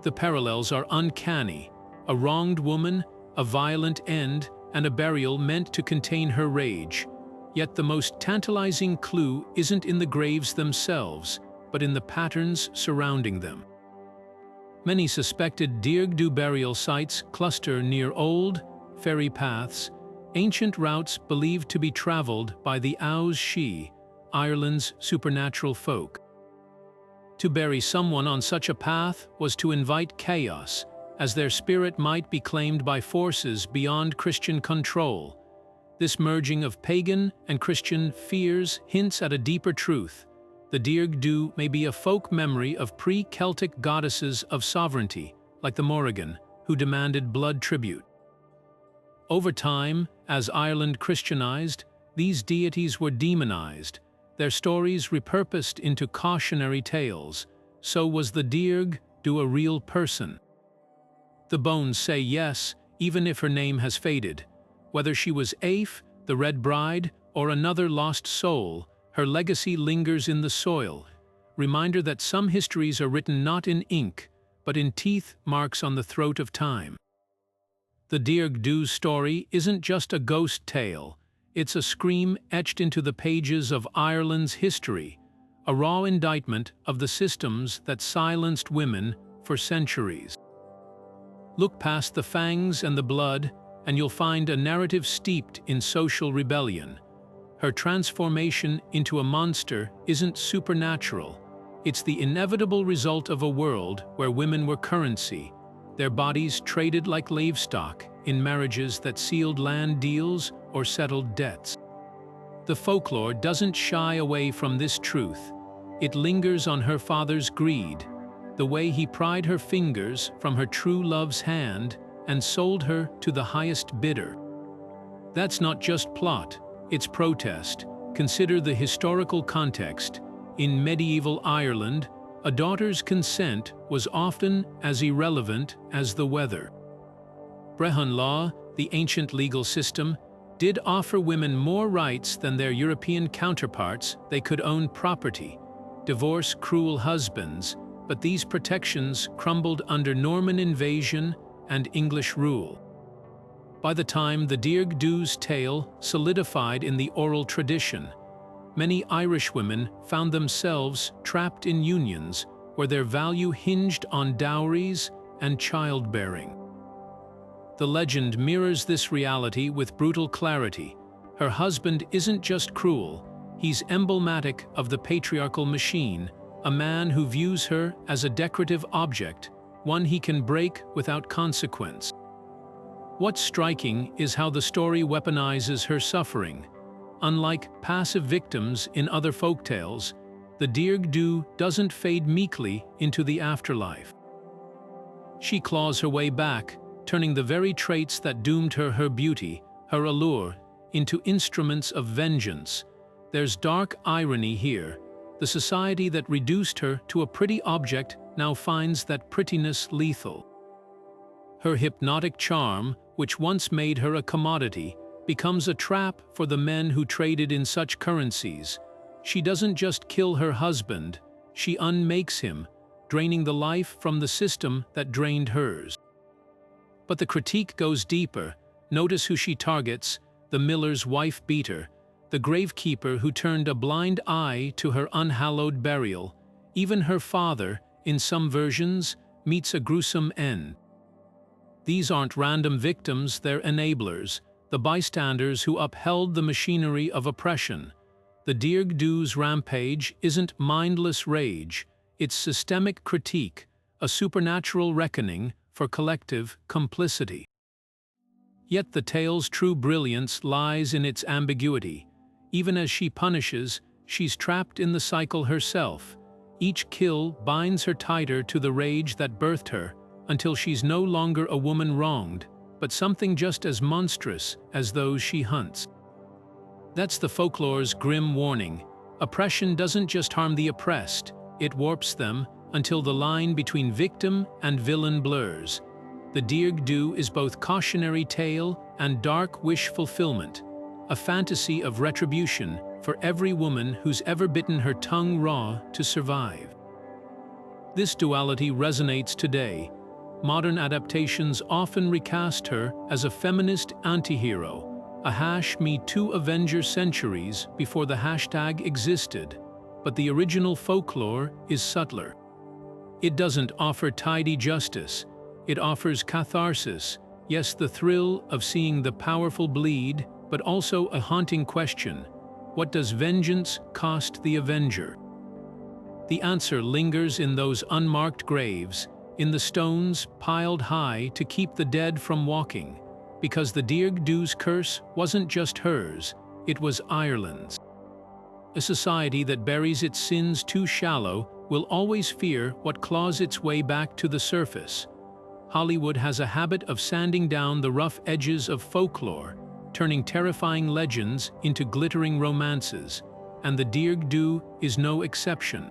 The parallels are uncanny: a wronged woman, a violent end, and a burial meant to contain her rage. Yet the most tantalizing clue isn't in the graves themselves, but in the patterns surrounding them. Many suspected Dearg Due burial sites cluster near old, ferry paths, ancient routes believed to be traveled by the Ow's She, Ireland's supernatural folk. To bury someone on such a path was to invite chaos, as their spirit might be claimed by forces beyond Christian control. This merging of pagan and Christian fears hints at a deeper truth. The Dearg Due may be a folk memory of pre-Celtic goddesses of sovereignty, like the Morrigan, who demanded blood tribute. Over time, as Ireland Christianized, these deities were demonized, their stories repurposed into cautionary tales. So was the Dearg Due a real person? The bones say yes, even if her name has faded. Whether she was Aoife, the Red Bride, or another lost soul, her legacy lingers in the soil, reminder that some histories are written not in ink, but in teeth marks on the throat of time. The Dearg Due's story isn't just a ghost tale, it's a scream etched into the pages of Ireland's history, a raw indictment of the systems that silenced women for centuries. Look past the fangs and the blood, and you'll find a narrative steeped in social rebellion. Her transformation into a monster isn't supernatural. It's the inevitable result of a world where women were currency, their bodies traded like livestock in marriages that sealed land deals or settled debts. The folklore doesn't shy away from this truth. It lingers on her father's greed, the way he pried her fingers from her true love's hand and sold her to the highest bidder. That's not just plot, it's protest. Consider the historical context. In medieval Ireland, a daughter's consent was often as irrelevant as the weather. Brehon law, the ancient legal system, did offer women more rights than their European counterparts. They could own property, divorce cruel husbands, but these protections crumbled under Norman invasion and English rule. By the time the Dearg Due's tale solidified in the oral tradition, many Irish women found themselves trapped in unions where their value hinged on dowries and childbearing. The legend mirrors this reality with brutal clarity. Her husband isn't just cruel, he's emblematic of the patriarchal machine, a man who views her as a decorative object, one he can break without consequence. What's striking is how the story weaponizes her suffering. Unlike passive victims in other folktales, the Dearg Due doesn't fade meekly into the afterlife. She claws her way back, turning the very traits that doomed her beauty, her allure, into instruments of vengeance. There's dark irony here. The society that reduced her to a pretty object now finds that prettiness lethal. Her hypnotic charm, which once made her a commodity, becomes a trap for the men who traded in such currencies. She doesn't just kill her husband, she unmakes him, draining the life from the system that drained hers. But the critique goes deeper. Notice who she targets: the miller's wife-beater, the gravekeeper who turned a blind eye to her unhallowed burial. Even her father, in some versions, meets a gruesome end. These aren't random victims, they're enablers, the bystanders who upheld the machinery of oppression. The Dearg Due's rampage isn't mindless rage, it's systemic critique, a supernatural reckoning for collective complicity. Yet the tale's true brilliance lies in its ambiguity. Even as she punishes, she's trapped in the cycle herself. Each kill binds her tighter to the rage that birthed her, until she's no longer a woman wronged, but something just as monstrous as those she hunts. That's the folklore's grim warning. Oppression doesn't just harm the oppressed, it warps them until the line between victim and villain blurs. The Dearg Due is both cautionary tale and dark wish fulfillment, a fantasy of retribution for every woman who's ever bitten her tongue raw to survive. This duality resonates today. Modern adaptations often recast her as a feminist antihero, a #Me Too Avenger centuries before the hashtag existed, but the original folklore is subtler. It doesn't offer tidy justice, it offers catharsis, yes, the thrill of seeing the powerful bleed, but also a haunting question: what does vengeance cost the avenger? The answer lingers in those unmarked graves, in the stones piled high to keep the dead from walking, because the Dearg Due's curse wasn't just hers, it was Ireland's. A society that buries its sins too shallow will always fear what claws its way back to the surface. Hollywood has a habit of sanding down the rough edges of folklore, turning terrifying legends into glittering romances, and the Dearg Due is no exception.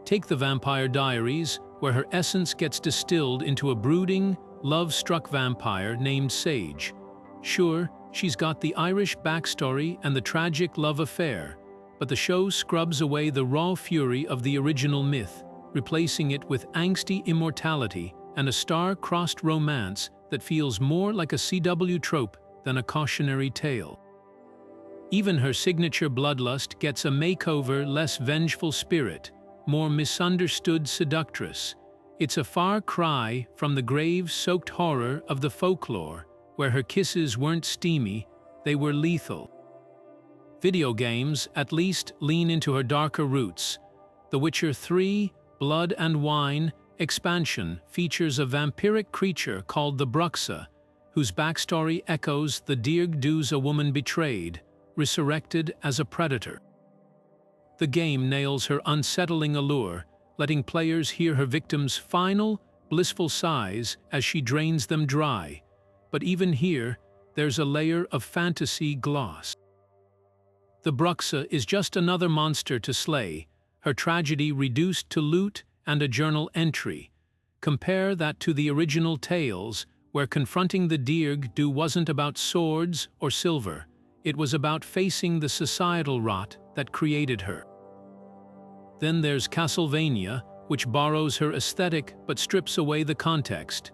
Take The Vampire Diaries, where her essence gets distilled into a brooding, love-struck vampire named Sage. Sure, she's got the Irish backstory and the tragic love affair, but the show scrubs away the raw fury of the original myth, replacing it with angsty immortality and a star-crossed romance that feels more like a CW trope than a cautionary tale. Even her signature bloodlust gets a makeover, less vengeful spirit, more misunderstood seductress. It's a far cry from the grave-soaked horror of the folklore, where her kisses weren't steamy, they were lethal. Video games, at least, lean into her darker roots. The Witcher 3, Blood and Wine expansion features a vampiric creature called the Bruxa, whose backstory echoes the Dearg Due's A Woman Betrayed, resurrected as a predator. The game nails her unsettling allure, letting players hear her victim's final, blissful sighs as she drains them dry. But even here, there's a layer of fantasy gloss. The Bruxa is just another monster to slay, her tragedy reduced to loot and a journal entry. Compare that to the original tales, where confronting the Dearg Due wasn't about swords or silver, it was about facing the societal rot that created her. Then there's Castlevania, which borrows her aesthetic but strips away the context.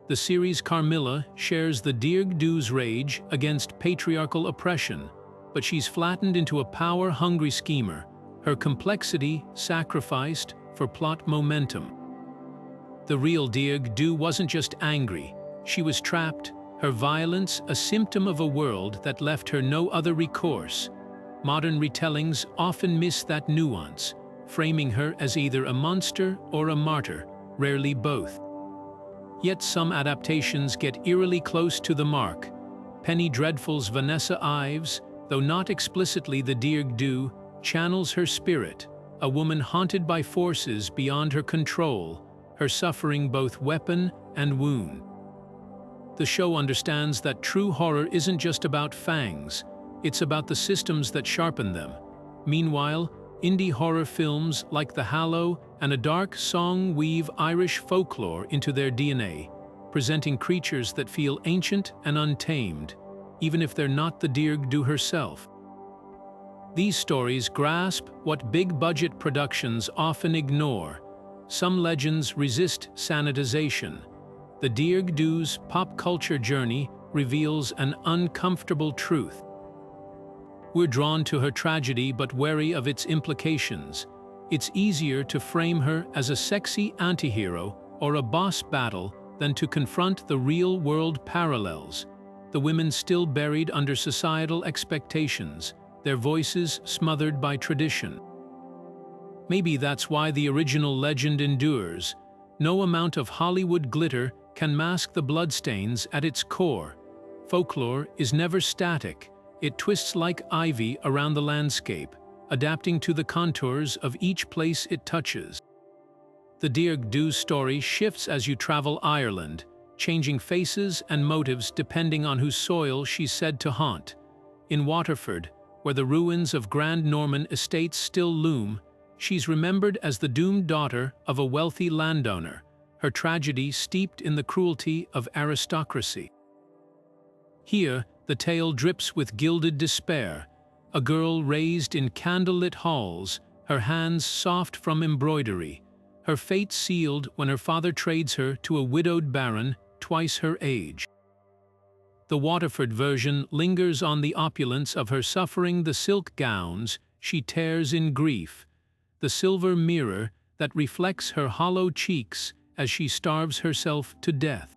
The series Carmilla shares the Dearg Due's rage against patriarchal oppression, but she's flattened into a power-hungry schemer, her complexity sacrificed for plot momentum. The real Dearg Due wasn't just angry, she was trapped, her violence a symptom of a world that left her no other recourse. Modern retellings often miss that nuance, framing her as either a monster or a martyr, rarely both. Yet some adaptations get eerily close to the mark. Penny Dreadful's Vanessa Ives, though not explicitly the Dearg Due, channels her spirit, a woman haunted by forces beyond her control, her suffering both weapon and wound. The show understands that true horror isn't just about fangs, it's about the systems that sharpen them. Meanwhile, indie horror films like The Hallow and A Dark Song weave Irish folklore into their DNA, presenting creatures that feel ancient and untamed, even if they're not the Dearg Due herself. These stories grasp what big-budget productions often ignore. Some legends resist sanitization. The Dearg Due's pop culture journey reveals an uncomfortable truth. We're drawn to her tragedy but wary of its implications. It's easier to frame her as a sexy antihero or a boss battle than to confront the real-world parallels, the women still buried under societal expectations, their voices smothered by tradition. Maybe that's why the original legend endures. No amount of Hollywood glitter can mask the bloodstains at its core. Folklore is never static. It twists like ivy around the landscape, adapting to the contours of each place it touches. The Dearg Due story shifts as you travel Ireland, changing faces and motives depending on whose soil she's said to haunt. In Waterford, where the ruins of Grand Norman estates still loom, she's remembered as the doomed daughter of a wealthy landowner, her tragedy steeped in the cruelty of aristocracy. Here, the tale drips with gilded despair, a girl raised in candlelit halls, her hands soft from embroidery, her fate sealed when her father trades her to a widowed baron twice her age. The Waterford version lingers on the opulence of her suffering, the silk gowns she tears in grief, the silver mirror that reflects her hollow cheeks as she starves herself to death.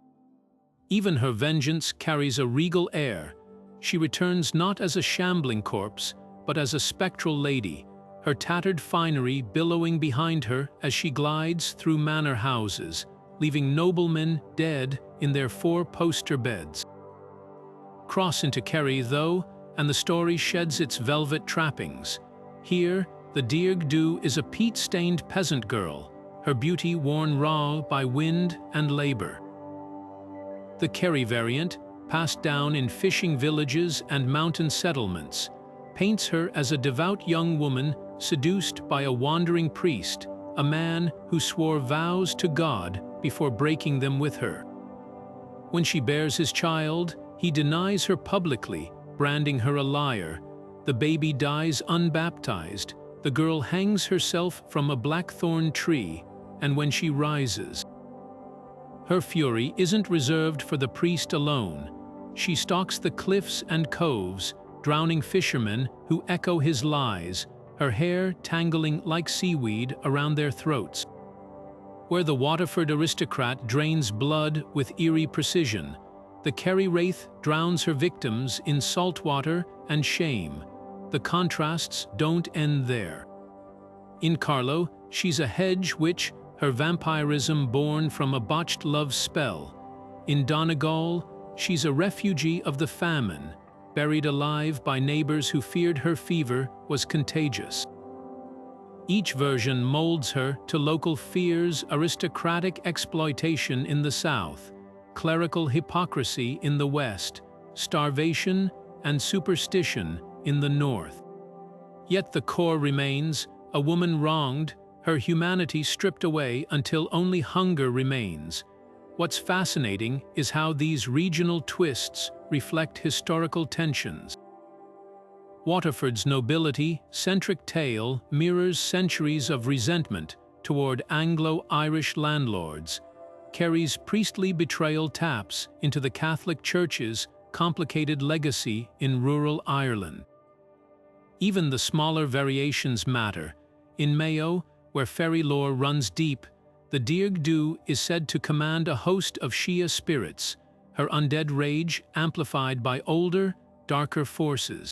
Even her vengeance carries a regal air. She returns not as a shambling corpse, but as a spectral lady, her tattered finery billowing behind her as she glides through manor houses, leaving noblemen dead in their four-poster beds. Cross into Kerry, though, and the story sheds its velvet trappings. Here, the Dearg Due is a peat-stained peasant girl, her beauty worn raw by wind and labor. The Kerry variant, passed down in fishing villages and mountain settlements, paints her as a devout young woman seduced by a wandering priest, a man who swore vows to God before breaking them with her. When she bears his child, he denies her publicly, branding her a liar. The baby dies unbaptized, the girl hangs herself from a blackthorn tree, and when she rises, her fury isn't reserved for the priest alone. She stalks the cliffs and coves, drowning fishermen who echo his lies, her hair tangling like seaweed around their throats. Where the Waterford aristocrat drains blood with eerie precision, the Kerry wraith drowns her victims in salt water and shame. The contrasts don't end there. In Carlow, she's a hedge witch, her vampirism born from a botched love spell. In Donegal, she's a refugee of the famine, buried alive by neighbors who feared her fever was contagious. Each version molds her to local fears, aristocratic exploitation in the south, clerical hypocrisy in the west, starvation and superstition in the north. Yet the core remains, a woman wronged, her humanity stripped away until only hunger remains. What's fascinating is how these regional twists reflect historical tensions. Waterford's nobility-centric tale mirrors centuries of resentment toward Anglo-Irish landlords. Kerry's priestly betrayal taps into the Catholic Church's complicated legacy in rural Ireland. Even the smaller variations matter. In Mayo, where fairy lore runs deep, the Dearg Due is said to command a host of Shia spirits, her undead rage amplified by older, darker forces.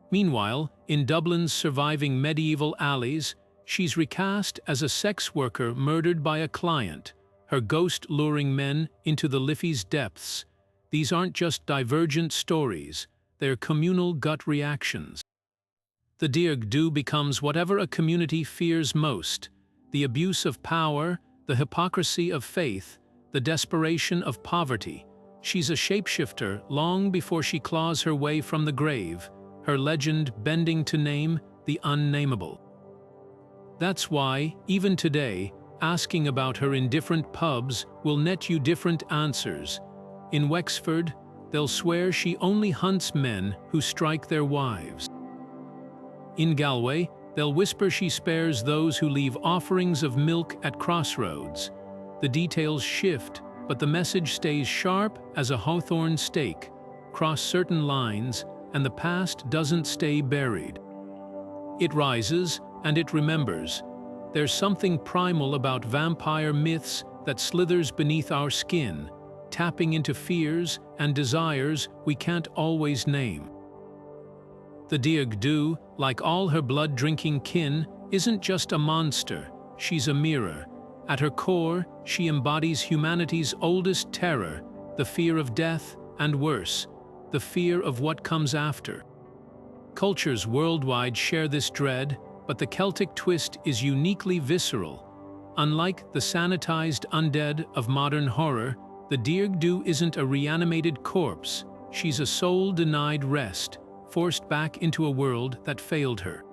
Meanwhile, in Dublin's surviving medieval alleys, she's recast as a sex worker murdered by a client, her ghost luring men into the Liffey's depths. These aren't just divergent stories, they're communal gut reactions. The Dearg Due becomes whatever a community fears most: the abuse of power, the hypocrisy of faith, the desperation of poverty. She's a shapeshifter long before she claws her way from the grave, her legend bending to name the unnameable. That's why, even today, asking about her in different pubs will net you different answers. In Wexford, they'll swear she only hunts men who strike their wives. In Galway, they'll whisper she spares those who leave offerings of milk at crossroads. The details shift, but the message stays sharp as a hawthorn stake. Cross certain lines, and the past doesn't stay buried. It rises, and it remembers, There's something primal about vampire myths that slithers beneath our skin, tapping into fears and desires we can't always name. The Dearg Due, like all her blood-drinking kin, isn't just a monster, she's a mirror. At her core, she embodies humanity's oldest terror, the fear of death, and worse, the fear of what comes after. Cultures worldwide share this dread, but the Celtic twist is uniquely visceral. Unlike the sanitized undead of modern horror, the Dearg Due isn't a reanimated corpse, she's a soul denied rest, forced back into a world that failed her.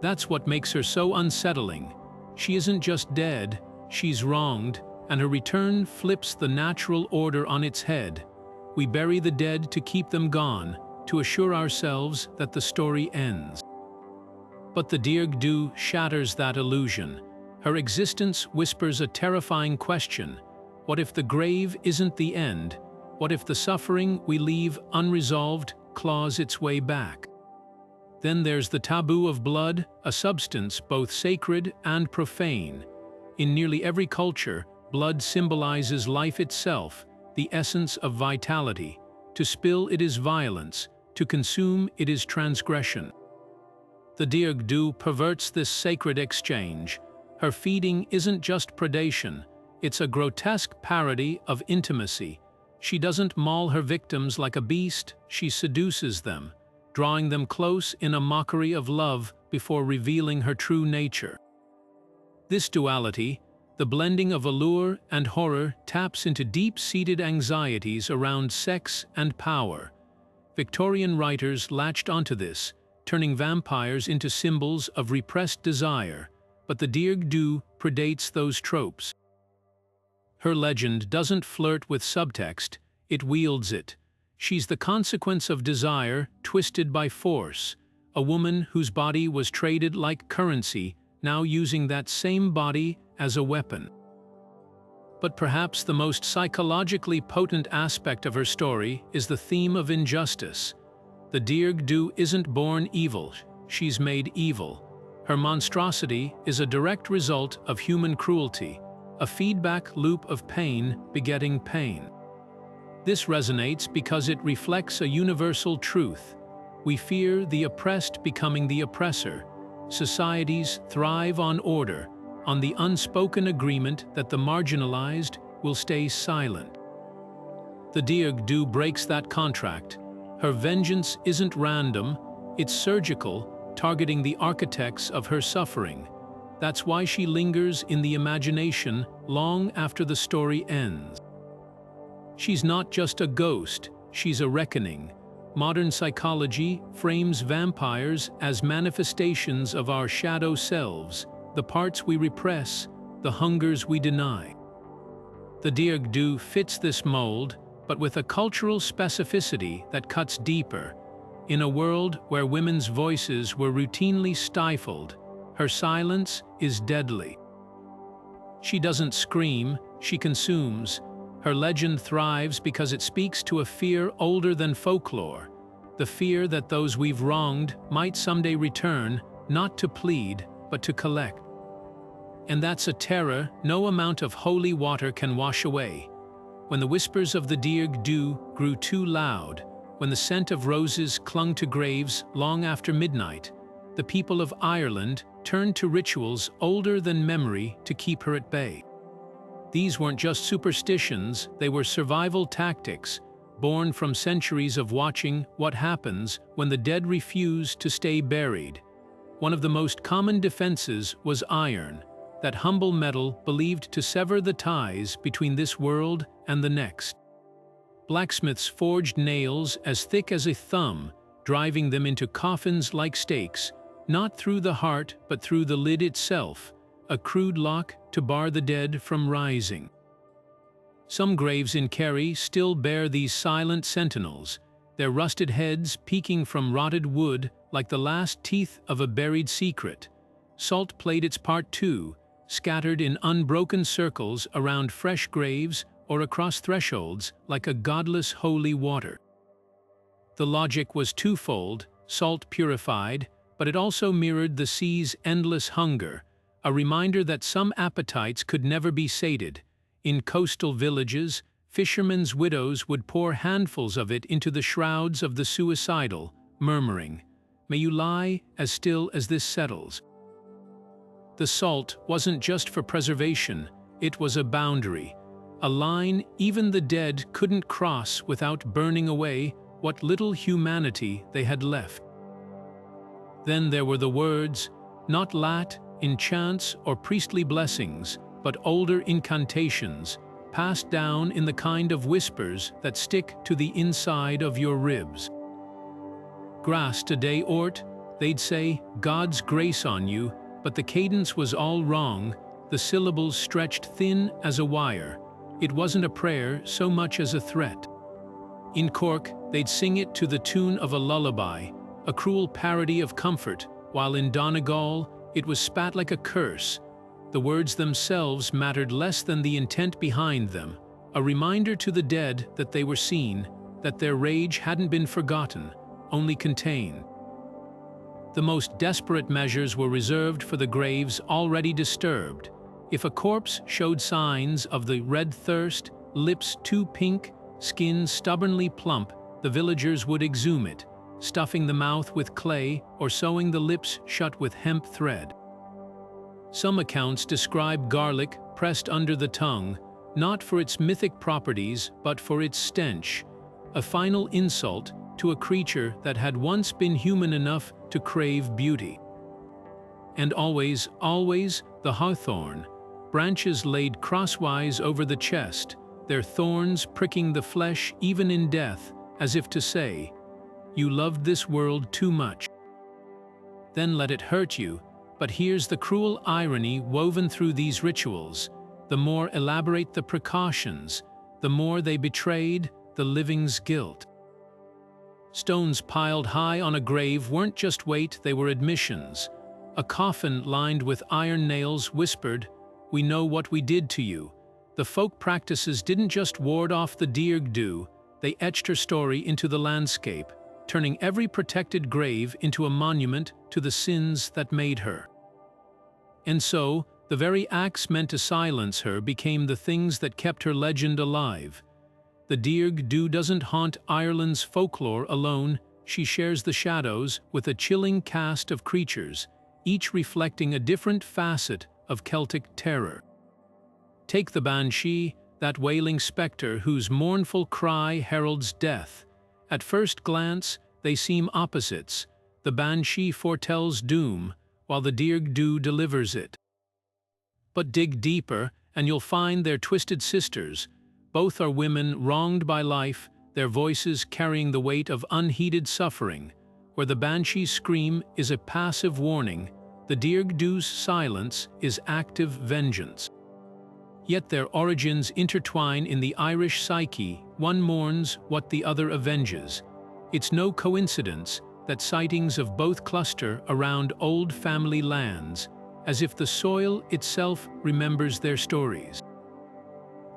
That's what makes her so unsettling. She isn't just dead, she's wronged, and her return flips the natural order on its head. We bury the dead to keep them gone, to assure ourselves that the story ends. But the Dearg Due shatters that illusion. Her existence whispers a terrifying question. What if the grave isn't the end? What if the suffering we leave unresolved claws its way back? Then there's the taboo of blood, a substance both sacred and profane. In nearly every culture, blood symbolizes life itself, the essence of vitality. To spill it is violence, to consume it is transgression. The Dearg Due perverts this sacred exchange. Her feeding isn't just predation, it's a grotesque parody of intimacy. She doesn't maul her victims like a beast, she seduces them, drawing them close in a mockery of love before revealing her true nature. This duality, the blending of allure and horror, taps into deep-seated anxieties around sex and power. Victorian writers latched onto this, turning vampires into symbols of repressed desire, but the Dearg Due predates those tropes. Her legend doesn't flirt with subtext, it wields it. She's the consequence of desire twisted by force, a woman whose body was traded like currency, now using that same body as a weapon. But perhaps the most psychologically potent aspect of her story is the theme of injustice. The Dearg Due isn't born evil, she's made evil. Her monstrosity is a direct result of human cruelty, a feedback loop of pain begetting pain. This resonates because it reflects a universal truth. We fear the oppressed becoming the oppressor. Societies thrive on order, on the unspoken agreement that the marginalized will stay silent. The Dearg Due breaks that contract. Her vengeance isn't random, it's surgical, targeting the architects of her suffering. That's why she lingers in the imagination long after the story ends. She's not just a ghost, she's a reckoning. Modern psychology frames vampires as manifestations of our shadow selves, the parts we repress, the hungers we deny. The Dearg Due fits this mold, but with a cultural specificity that cuts deeper. In a world where women's voices were routinely stifled, her silence is deadly. She doesn't scream, she consumes. Her legend thrives because it speaks to a fear older than folklore, the fear that those we've wronged might someday return, not to plead, but to collect. And that's a terror no amount of holy water can wash away. When the whispers of the Dearg Due grew too loud, when the scent of roses clung to graves long after midnight, the people of Ireland turned to rituals older than memory to keep her at bay. These weren't just superstitions, they were survival tactics, born from centuries of watching what happens when the dead refuse to stay buried. One of the most common defenses was iron, that humble metal believed to sever the ties between this world and the next. Blacksmiths forged nails as thick as a thumb, driving them into coffins like stakes, not through the heart but through the lid itself, a crude lock to bar the dead from rising. Some graves in Kerry still bear these silent sentinels, their rusted heads peeking from rotted wood like the last teeth of a buried secret. Salt played its part too, scattered in unbroken circles around fresh graves or across thresholds like a godless holy water. The logic was twofold: salt purified, but it also mirrored the sea's endless hunger, a reminder that some appetites could never be sated. In coastal villages, fishermen's widows would pour handfuls of it into the shrouds of the suicidal, murmuring, "May you lie as still as this settles." The salt wasn't just for preservation, it was a boundary, a line even the dead couldn't cross without burning away what little humanity they had left. Then there were the words, not lat, enchants, or priestly blessings, but older incantations, passed down in the kind of whispers that stick to the inside of your ribs. "Grass today, Ort," they'd say, "God's grace on you," but the cadence was all wrong, the syllables stretched thin as a wire. It wasn't a prayer so much as a threat. In Cork, they'd sing it to the tune of a lullaby, a cruel parody of comfort, while in Donegal, it was spat like a curse. The words themselves mattered less than the intent behind them, a reminder to the dead that they were seen, that their rage hadn't been forgotten, only contained. The most desperate measures were reserved for the graves already disturbed. If a corpse showed signs of the red thirst, lips too pink, skin stubbornly plump, the villagers would exhume it, stuffing the mouth with clay or sewing the lips shut with hemp thread. Some accounts describe garlic pressed under the tongue, not for its mythic properties but for its stench, a final insult to a creature that had once been human enough to crave beauty. And always, always, the hawthorn, branches laid crosswise over the chest, their thorns pricking the flesh even in death, as if to say, "You loved this world too much. Then let it hurt you." But here's the cruel irony woven through these rituals. The more elaborate the precautions, the more they betrayed the living's guilt. Stones piled high on a grave weren't just weight, they were admissions. A coffin lined with iron nails whispered, "We know what we did to you." The folk practices didn't just ward off the Dearg Due, they etched her story into the landscape, turning every protected grave into a monument to the sins that made her. And so, the very acts meant to silence her became the things that kept her legend alive. The Dearg Due doesn't haunt Ireland's folklore alone, she shares the shadows with a chilling cast of creatures, each reflecting a different facet of Celtic terror. Take the banshee, that wailing spectre whose mournful cry heralds death. At first glance, they seem opposites. The banshee foretells doom, while the Dearg Due delivers it. But dig deeper, and you'll find they're twisted sisters. Both are women wronged by life, their voices carrying the weight of unheeded suffering. Where the banshee's scream is a passive warning, the Dearg Due's silence is active vengeance. Yet their origins intertwine in the Irish psyche, one mourns what the other avenges. It's no coincidence that sightings of both cluster around old family lands, as if the soil itself remembers their stories.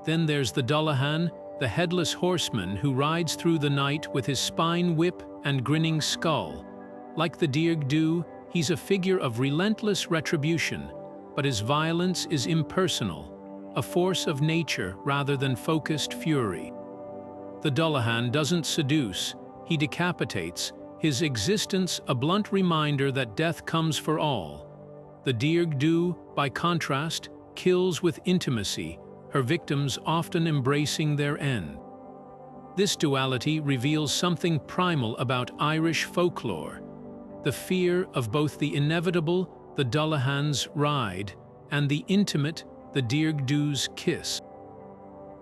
Then there's the Dullahan, the headless horseman who rides through the night with his spine whip and grinning skull. Like the Dearg Due, he's a figure of relentless retribution, but his violence is impersonal, a force of nature rather than focused fury. The Dullahan doesn't seduce, he decapitates, his existence a blunt reminder that death comes for all. The Dearg Due, by contrast, kills with intimacy, her victims often embracing their end. This duality reveals something primal about Irish folklore, the fear of both the inevitable, the Dullahan's ride, and the intimate, the Dearg Due's kiss.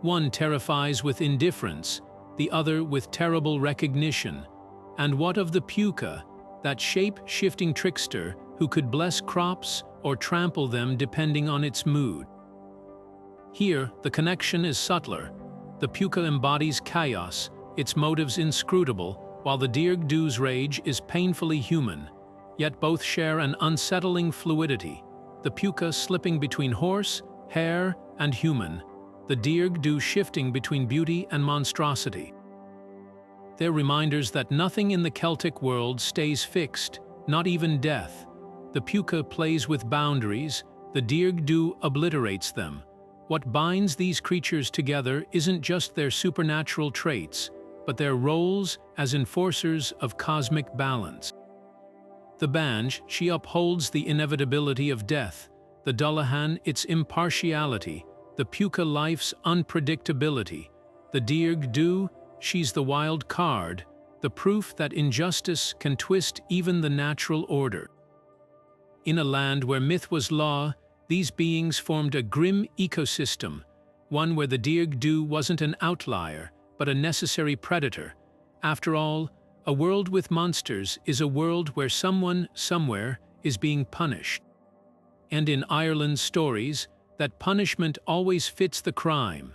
One terrifies with indifference, the other with terrible recognition. And what of the puka, that shape-shifting trickster who could bless crops or trample them depending on its mood? Here, the connection is subtler. The puka embodies chaos, its motives inscrutable, while the Dearg Due's rage is painfully human. Yet both share an unsettling fluidity, the puka slipping between horse, hare, and human, the Dearg Due shifting between beauty and monstrosity. They're reminders that nothing in the Celtic world stays fixed, not even death. The puka plays with boundaries, the Dearg Due obliterates them. What binds these creatures together isn't just their supernatural traits, but their roles as enforcers of cosmic balance. The Banj, she upholds the inevitability of death, the Dullahan its impartiality, the Puka life's unpredictability. The Dearg Due, she's the wild card, the proof that injustice can twist even the natural order. In a land where myth was law, these beings formed a grim ecosystem, one where the Dearg Due wasn't an outlier, but a necessary predator. After all, a world with monsters is a world where someone, somewhere, is being punished. And in Ireland's stories, that punishment always fits the crime.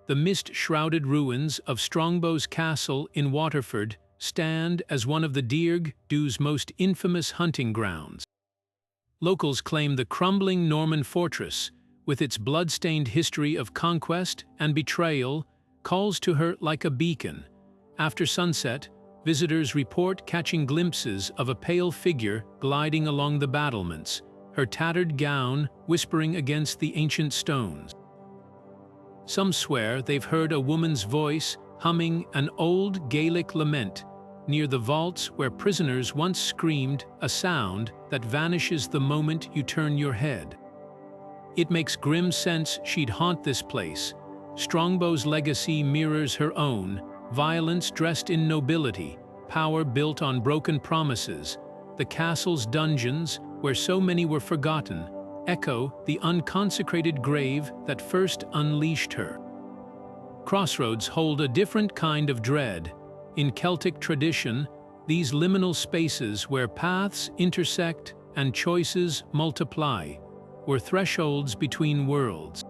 The mist-shrouded ruins of Strongbow's Castle in Waterford stand as one of the Dearg Due's most infamous hunting grounds. Locals claim the crumbling Norman fortress, with its blood-stained history of conquest and betrayal, calls to her like a beacon. After sunset, visitors report catching glimpses of a pale figure gliding along the battlements, her tattered gown whispering against the ancient stones. Some swear they've heard a woman's voice humming an old Gaelic lament near the vaults where prisoners once screamed, a sound that vanishes the moment you turn your head. It makes grim sense she'd haunt this place. Strongbow's legacy mirrors her own, violence dressed in nobility, power built on broken promises. The castle's dungeons, where so many were forgotten, echo the unconsecrated grave that first unleashed her. Crossroads hold a different kind of dread. In Celtic tradition, these liminal spaces where paths intersect and choices multiply were thresholds between worlds.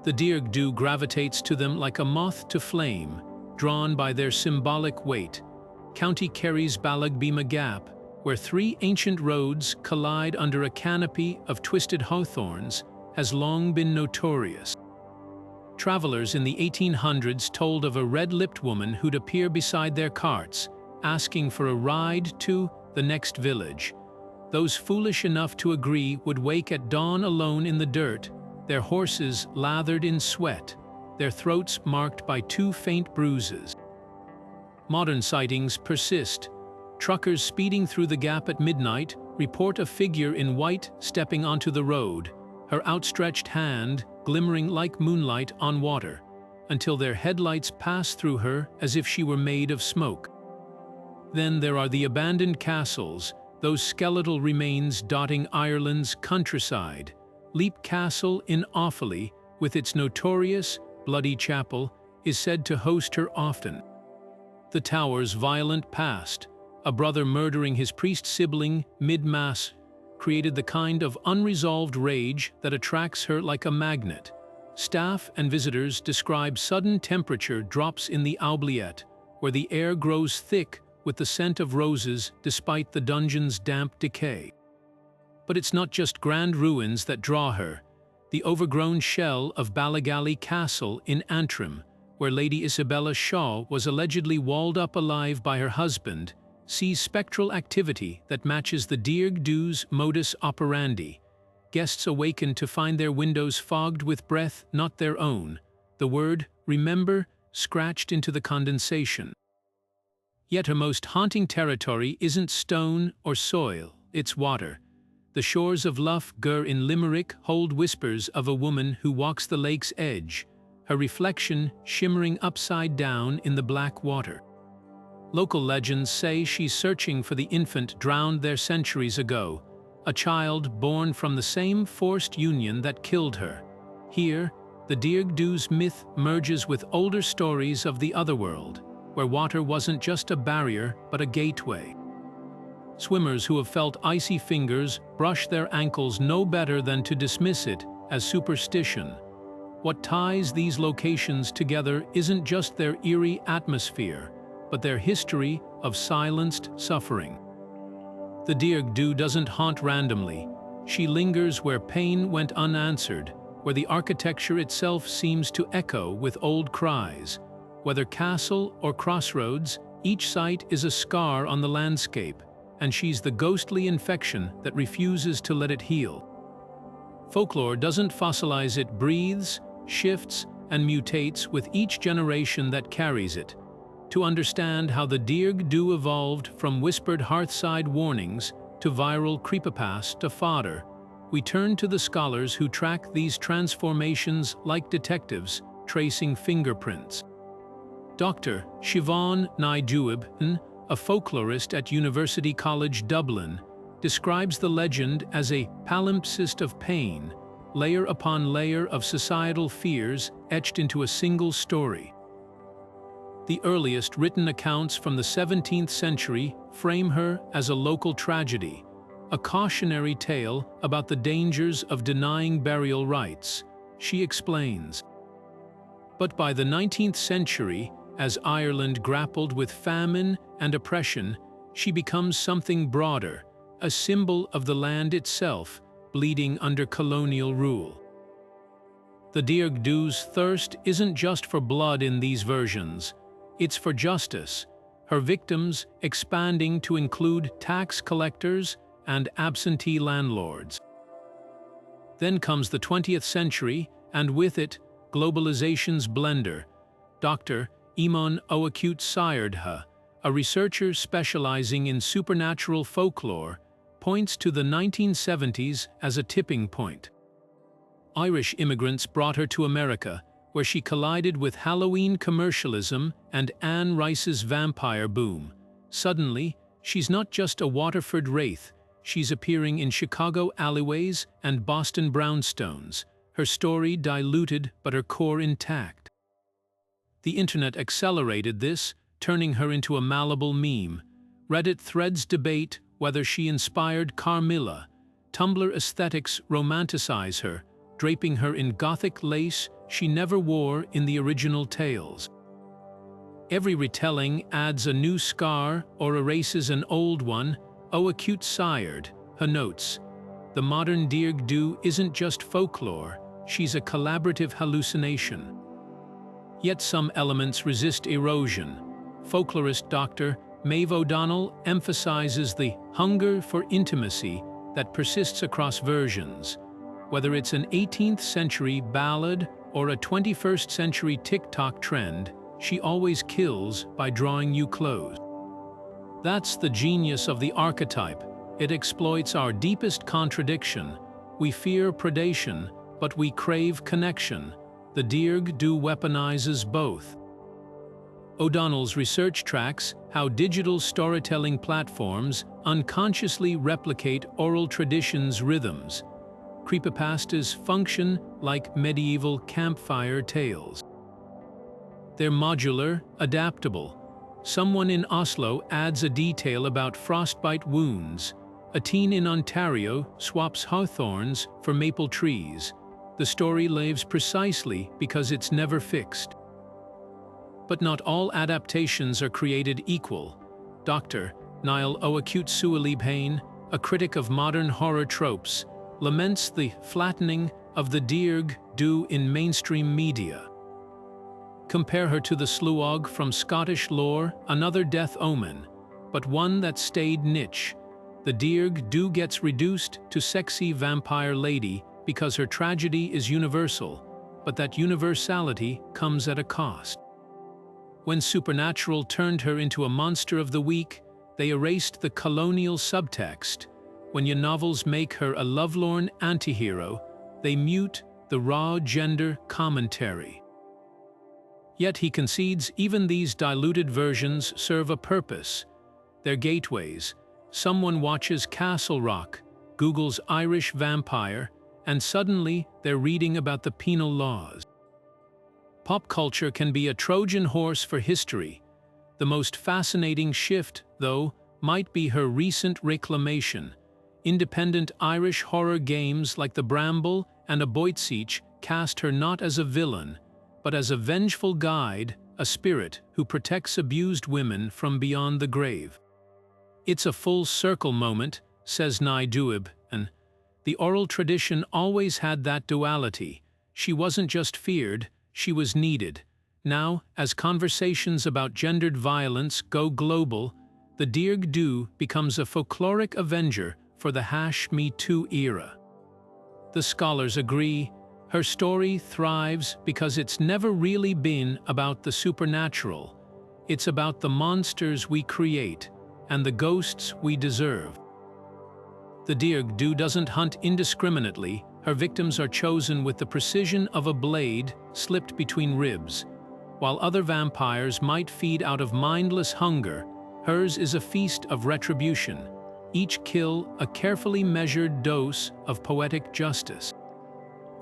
The Dearg Due gravitates to them like a moth to flame, drawn by their symbolic weight. County Kerry's Ballagbima Gap, where three ancient roads collide under a canopy of twisted hawthorns, has long been notorious. Travelers in the 1800s told of a red-lipped woman who'd appear beside their carts, asking for a ride to the next village. Those foolish enough to agree would wake at dawn alone in the dirt, their horses lathered in sweat, their throats marked by two faint bruises. Modern sightings persist. Truckers speeding through the gap at midnight report a figure in white stepping onto the road, her outstretched hand glimmering like moonlight on water, until their headlights pass through her as if she were made of smoke. Then there are the abandoned castles, those skeletal remains dotting Ireland's countryside. Leap Castle in Offaly, with its notorious bloody chapel, is said to host her often. The tower's violent past, a brother murdering his priest sibling mid-mass, created the kind of unresolved rage that attracts her like a magnet. Staff and visitors describe sudden temperature drops in the oubliette, where the air grows thick with the scent of roses despite the dungeon's damp decay. But it's not just grand ruins that draw her. The overgrown shell of Ballagally Castle in Antrim, where Lady Isabella Shaw was allegedly walled up alive by her husband, sees spectral activity that matches the Dearg Due's modus operandi. Guests awaken to find their windows fogged with breath not their own, the word "remember" scratched into the condensation. Yet her most haunting territory isn't stone or soil, it's water. The shores of Lough Gur in Limerick hold whispers of a woman who walks the lake's edge, her reflection shimmering upside down in the black water. Local legends say she's searching for the infant drowned there centuries ago, a child born from the same forced union that killed her. Here, the Dearg Due's myth merges with older stories of the otherworld, where water wasn't just a barrier but a gateway. Swimmers who have felt icy fingers brush their ankles no better than to dismiss it as superstition. What ties these locations together isn't just their eerie atmosphere, but their history of silenced suffering. The Dearg Due doesn't haunt randomly. She lingers where pain went unanswered, where the architecture itself seems to echo with old cries. Whether castle or crossroads, each site is a scar on the landscape, and she's the ghostly infection that refuses to let it heal. Folklore doesn't fossilize, it breathes, shifts, and mutates with each generation that carries it. To understand how the Dearg Due evolved from whispered hearthside warnings to viral creepypasta fodder, we turn to the scholars who track these transformations like detectives, tracing fingerprints. Dr. Siobhan Ny-Dewib, a folklorist at University College Dublin, describes the legend as a palimpsest of pain, layer upon layer of societal fears etched into a single story. The earliest written accounts from the 17th century frame her as a local tragedy, a cautionary tale about the dangers of denying burial rites. She explains. But by the 19th century, as Ireland grappled with famine and oppression, she becomes something broader, a symbol of the land itself, bleeding under colonial rule. The Dearg Due's thirst isn't just for blood in these versions, it's for justice, her victims expanding to include tax collectors and absentee landlords. Then comes the 20th century, and with it, globalization's blender. Dr. Eamon Oakute-Sayerdha, a researcher specializing in supernatural folklore, points to the 1970s as a tipping point. Irish immigrants brought her to America, where she collided with Halloween commercialism and Anne Rice's vampire boom. Suddenly, she's not just a Waterford wraith, she's appearing in Chicago alleyways and Boston brownstones, her story diluted but her core intact. The internet accelerated this, turning her into a malleable meme. Reddit threads debate whether she inspired Carmilla. Tumblr aesthetics romanticize her, draping her in Gothic lace she never wore in the original tales. Every retelling adds a new scar or erases an old one. Oakute-Sayerdha notes, the modern Dearg Due isn't just folklore, she's a collaborative hallucination. Yet some elements resist erosion. Folklorist Dr. Maeve O'Donnell emphasizes the hunger for intimacy that persists across versions. Whether it's an 18th century ballad or a 21st century TikTok trend, she always kills by drawing you close. That's the genius of the archetype. It exploits our deepest contradiction. We fear predation, but we crave connection. The Dearg Due weaponizes both. O'Donnell's research tracks how digital storytelling platforms unconsciously replicate oral traditions' rhythms. Creepypastas function like medieval campfire tales. They're modular, adaptable. Someone in Oslo adds a detail about frostbite wounds. A teen in Ontario swaps hawthorns for maple trees. The story lives precisely because it's never fixed. But not all adaptations are created equal. Dr. Niall Oakute-Sualibhane, a critic of modern horror tropes, laments the flattening of the Dearg Due in mainstream media. Compare her to the Sluag from Scottish lore, another death omen, but one that stayed niche. The Dearg Due gets reduced to sexy vampire lady because her tragedy is universal, but that universality comes at a cost. When Supernatural turned her into a monster of the week, they erased the colonial subtext. When your novels make her a lovelorn antihero, they mute the raw gender commentary. Yet he concedes even these diluted versions serve a purpose. They're gateways. Someone watches Castle Rock, Googles Irish vampire, and suddenly they're reading about the penal laws. Pop culture can be a Trojan horse for history. The most fascinating shift, though, might be her recent reclamation. Independent Irish horror games like The Bramble and A Boitseach cast her not as a villain, but as a vengeful guide, a spirit who protects abused women from beyond the grave. It's a full circle moment, says Ny-Dewib, and the oral tradition always had that duality. She wasn't just feared, she was needed. Now, as conversations about gendered violence go global, the Dearg Due becomes a folkloric avenger for the #MeToo era. The scholars agree, her story thrives because it's never really been about the supernatural. It's about the monsters we create and the ghosts we deserve. The Dearg Due doesn't hunt indiscriminately. Her victims are chosen with the precision of a blade slipped between ribs. While other vampires might feed out of mindless hunger, hers is a feast of retribution. Each kill a carefully measured dose of poetic justice.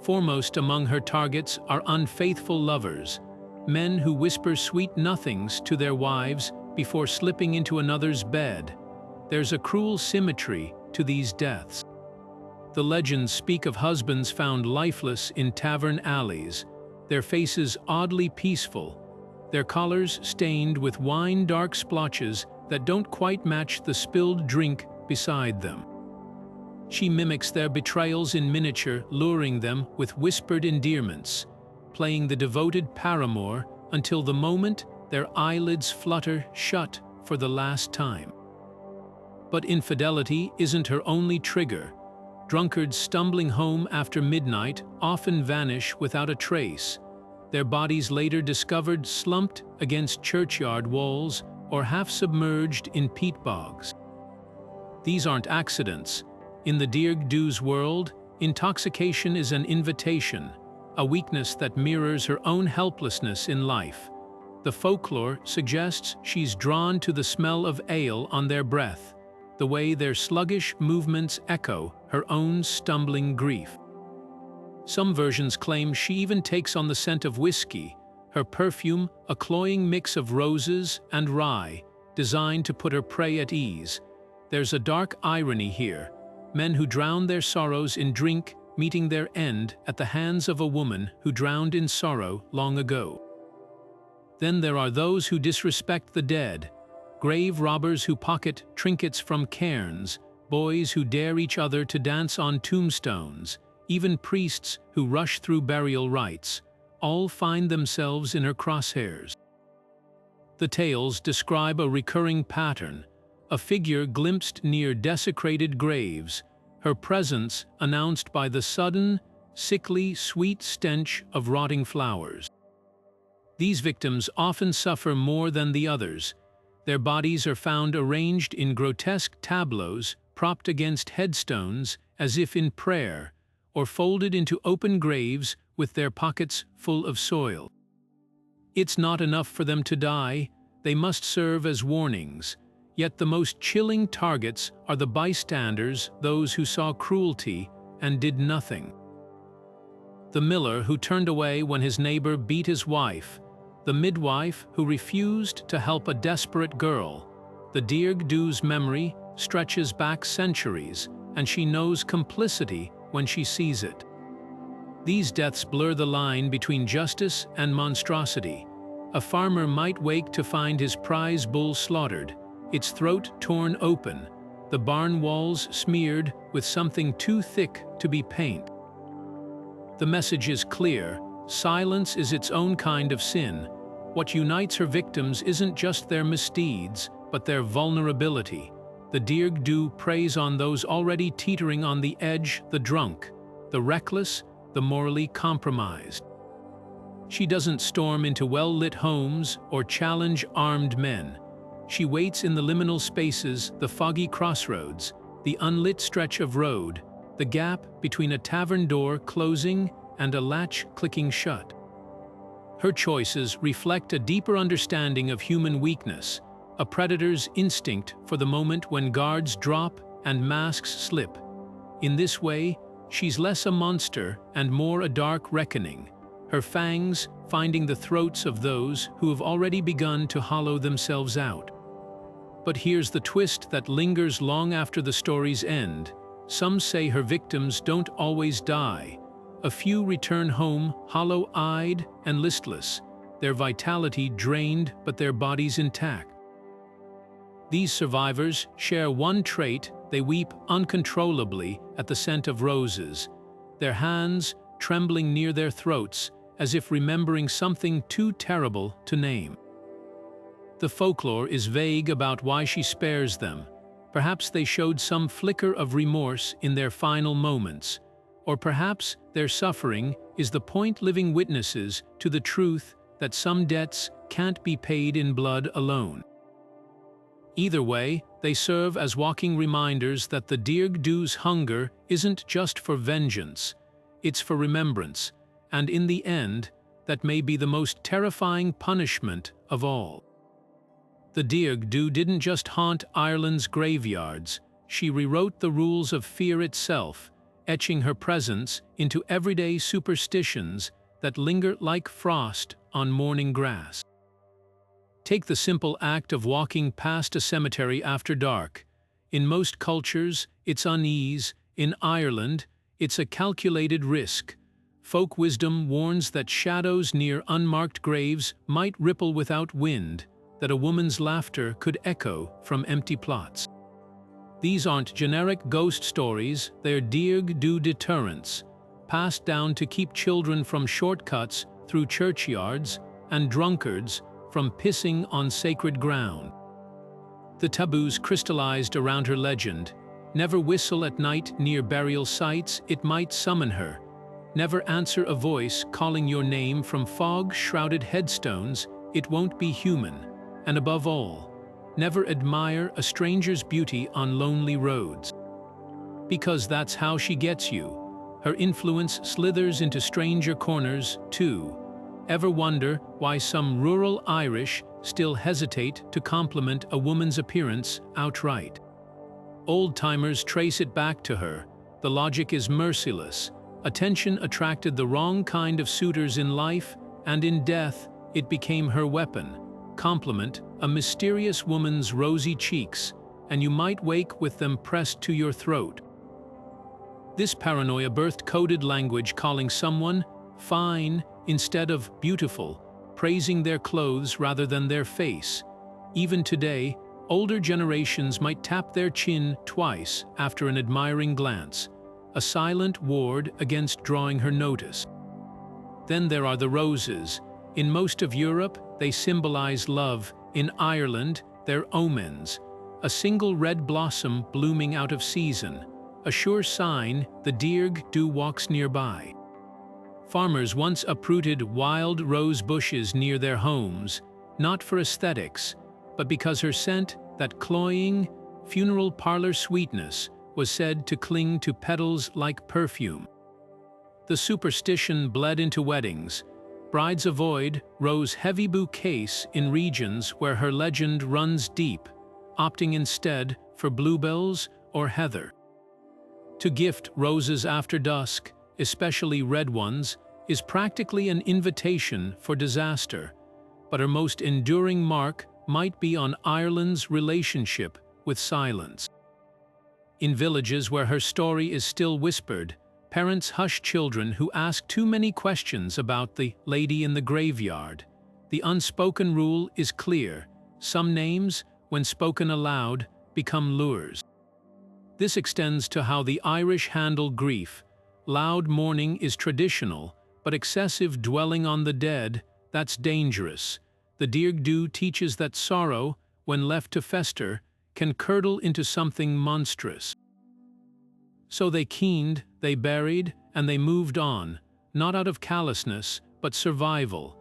Foremost among her targets are unfaithful lovers, men who whisper sweet nothings to their wives before slipping into another's bed. There's a cruel symmetry to these deaths. The legends speak of husbands found lifeless in tavern alleys, their faces oddly peaceful, their collars stained with wine-dark splotches that don't quite match the spilled drink beside them. She mimics their betrayals in miniature, luring them with whispered endearments, playing the devoted paramour until the moment their eyelids flutter shut for the last time. But infidelity isn't her only trigger. Drunkards stumbling home after midnight often vanish without a trace, their bodies later discovered slumped against churchyard walls or half-submerged in peat bogs. These aren't accidents. In the Dearg Due's world, intoxication is an invitation, a weakness that mirrors her own helplessness in life. The folklore suggests she's drawn to the smell of ale on their breath, the way their sluggish movements echo her own stumbling grief. Some versions claim she even takes on the scent of whiskey, her perfume a cloying mix of roses and rye, designed to put her prey at ease. There's a dark irony here, men who drown their sorrows in drink meeting their end at the hands of a woman who drowned in sorrow long ago. Then there are those who disrespect the dead, grave robbers who pocket trinkets from cairns, boys who dare each other to dance on tombstones, even priests who rush through burial rites, all find themselves in her crosshairs. The tales describe a recurring pattern, a figure glimpsed near desecrated graves, her presence announced by the sudden, sickly, sweet stench of rotting flowers. These victims often suffer more than the others. Their bodies are found arranged in grotesque tableaus, propped against headstones as if in prayer, or folded into open graves with their pockets full of soil. It's not enough for them to die, they must serve as warnings. Yet the most chilling targets are the bystanders, those who saw cruelty and did nothing. The miller who turned away when his neighbor beat his wife, the midwife who refused to help a desperate girl. The Dearg Due's memory stretches back centuries, and she knows complicity when she sees it. These deaths blur the line between justice and monstrosity. A farmer might wake to find his prize bull slaughtered, its throat torn open, the barn walls smeared with something too thick to be paint. The message is clear: silence is its own kind of sin. What unites her victims isn't just their misdeeds, but their vulnerability. The Dearg Due preys on those already teetering on the edge, the drunk, the reckless, the morally compromised. She doesn't storm into well-lit homes or challenge armed men. She waits in the liminal spaces, the foggy crossroads, the unlit stretch of road, the gap between a tavern door closing and a latch clicking shut. Her choices reflect a deeper understanding of human weakness, a predator's instinct for the moment when guards drop and masks slip. In this way, she's less a monster and more a dark reckoning, her fangs finding the throats of those who have already begun to hollow themselves out. But here's the twist that lingers long after the story's end. Some say her victims don't always die. A few return home hollow-eyed and listless, their vitality drained but their bodies intact. These survivors share one trait: they weep uncontrollably at the scent of roses, their hands trembling near their throats as if remembering something too terrible to name. The folklore is vague about why she spares them. Perhaps they showed some flicker of remorse in their final moments, Or perhaps their suffering is the point living witnesses to the truth that some debts can't be paid in blood alone. Either way, they serve as walking reminders that the Dearg Due's hunger isn't just for vengeance, it's for remembrance, and in the end, that may be the most terrifying punishment of all. The Dearg Due didn't just haunt Ireland's graveyards, she rewrote the rules of fear itself, etching her presence into everyday superstitions that linger like frost on morning grass. Take the simple act of walking past a cemetery after dark. In most cultures, it's unease. In Ireland, it's a calculated risk. Folk wisdom warns that shadows near unmarked graves might ripple without wind, that a woman's laughter could echo from empty plots. These aren't generic ghost stories, they're Dearg Due deterrents, passed down to keep children from shortcuts through churchyards and drunkards from pissing on sacred ground. The taboos crystallized around her legend. Never whistle at night near burial sites, it might summon her. Never answer a voice calling your name from fog-shrouded headstones, it won't be human. And above all, never admire a stranger's beauty on lonely roads. Because that's how she gets you. Her influence slithers into stranger corners, too. Ever wonder why some rural Irish still hesitate to compliment a woman's appearance outright? Old-timers trace it back to her. The logic is merciless. Attention attracted the wrong kind of suitors in life, and in death, it became her weapon. Compliment a mysterious woman's rosy cheeks, and you might wake with them pressed to your throat. This paranoia birthed coded language calling someone fine instead of beautiful, praising their clothes rather than their face. Even today, older generations might tap their chin twice after an admiring glance, a silent ward against drawing her notice. Then there are the roses. In most of Europe, they symbolize love. In Ireland, they're omens, a single red blossom blooming out of season, a sure sign the Dearg Due walks nearby. Farmers once uprooted wild rose bushes near their homes, not for aesthetics, but because her scent, that cloying, funeral parlor sweetness, was said to cling to petals like perfume. The superstition bled into weddings. Brides avoid rose-heavy bouquets in regions where her legend runs deep, opting instead for bluebells or heather. To gift roses after dusk, especially red ones, is practically an invitation for disaster, but her most enduring mark might be on Ireland's relationship with silence. In villages where her story is still whispered, parents hush children who ask too many questions about the lady in the graveyard. The unspoken rule is clear. Some names, when spoken aloud, become lures. This extends to how the Irish handle grief. Loud mourning is traditional, but excessive dwelling on the dead, that's dangerous. The Dearg Due teaches that sorrow, when left to fester, can curdle into something monstrous. So they keened, they buried, and they moved on, not out of callousness, but survival.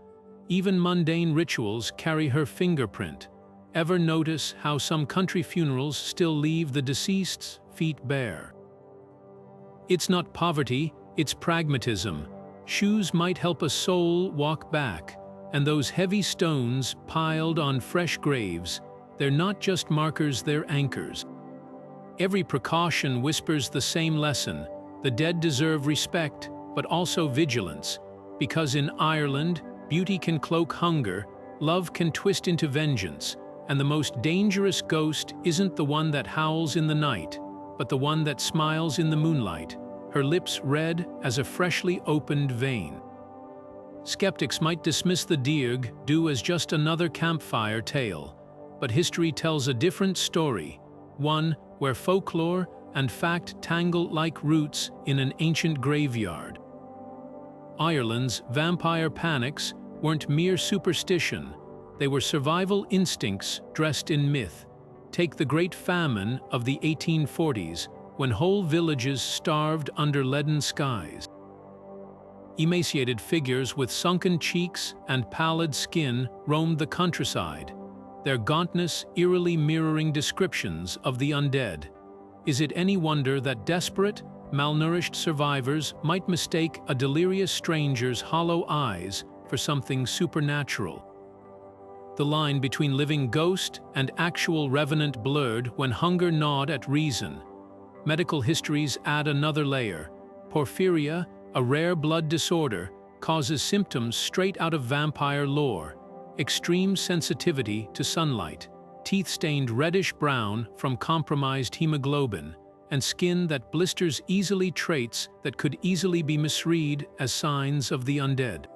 Even mundane rituals carry her fingerprint. Ever notice how some country funerals still leave the deceased's feet bare? It's not poverty, it's pragmatism. Shoes might help a soul walk back, and those heavy stones piled on fresh graves, they're not just markers, they're anchors. Every precaution whispers the same lesson. The dead deserve respect, but also vigilance. Because in Ireland, beauty can cloak hunger, love can twist into vengeance, and the most dangerous ghost isn't the one that howls in the night, but the one that smiles in the moonlight, her lips red as a freshly opened vein. Skeptics might dismiss the Dearg Due as just another campfire tale, but history tells a different story, one where folklore and fact tangle like roots in an ancient graveyard. Ireland's vampire panics weren't mere superstition, they were survival instincts dressed in myth. Take the Great Famine of the 1840s, when whole villages starved under leaden skies. Emaciated figures with sunken cheeks and pallid skin roamed the countryside, their gauntness eerily mirroring descriptions of the undead. Is it any wonder that desperate, malnourished survivors might mistake a delirious stranger's hollow eyes for something supernatural? The line between living ghost and actual revenant blurred when hunger gnawed at reason. Medical histories add another layer. Porphyria, a rare blood disorder, causes symptoms straight out of vampire lore: extreme sensitivity to sunlight, teeth stained reddish-brown from compromised hemoglobin, and skin that blisters easily, traits that could easily be misread as signs of the undead.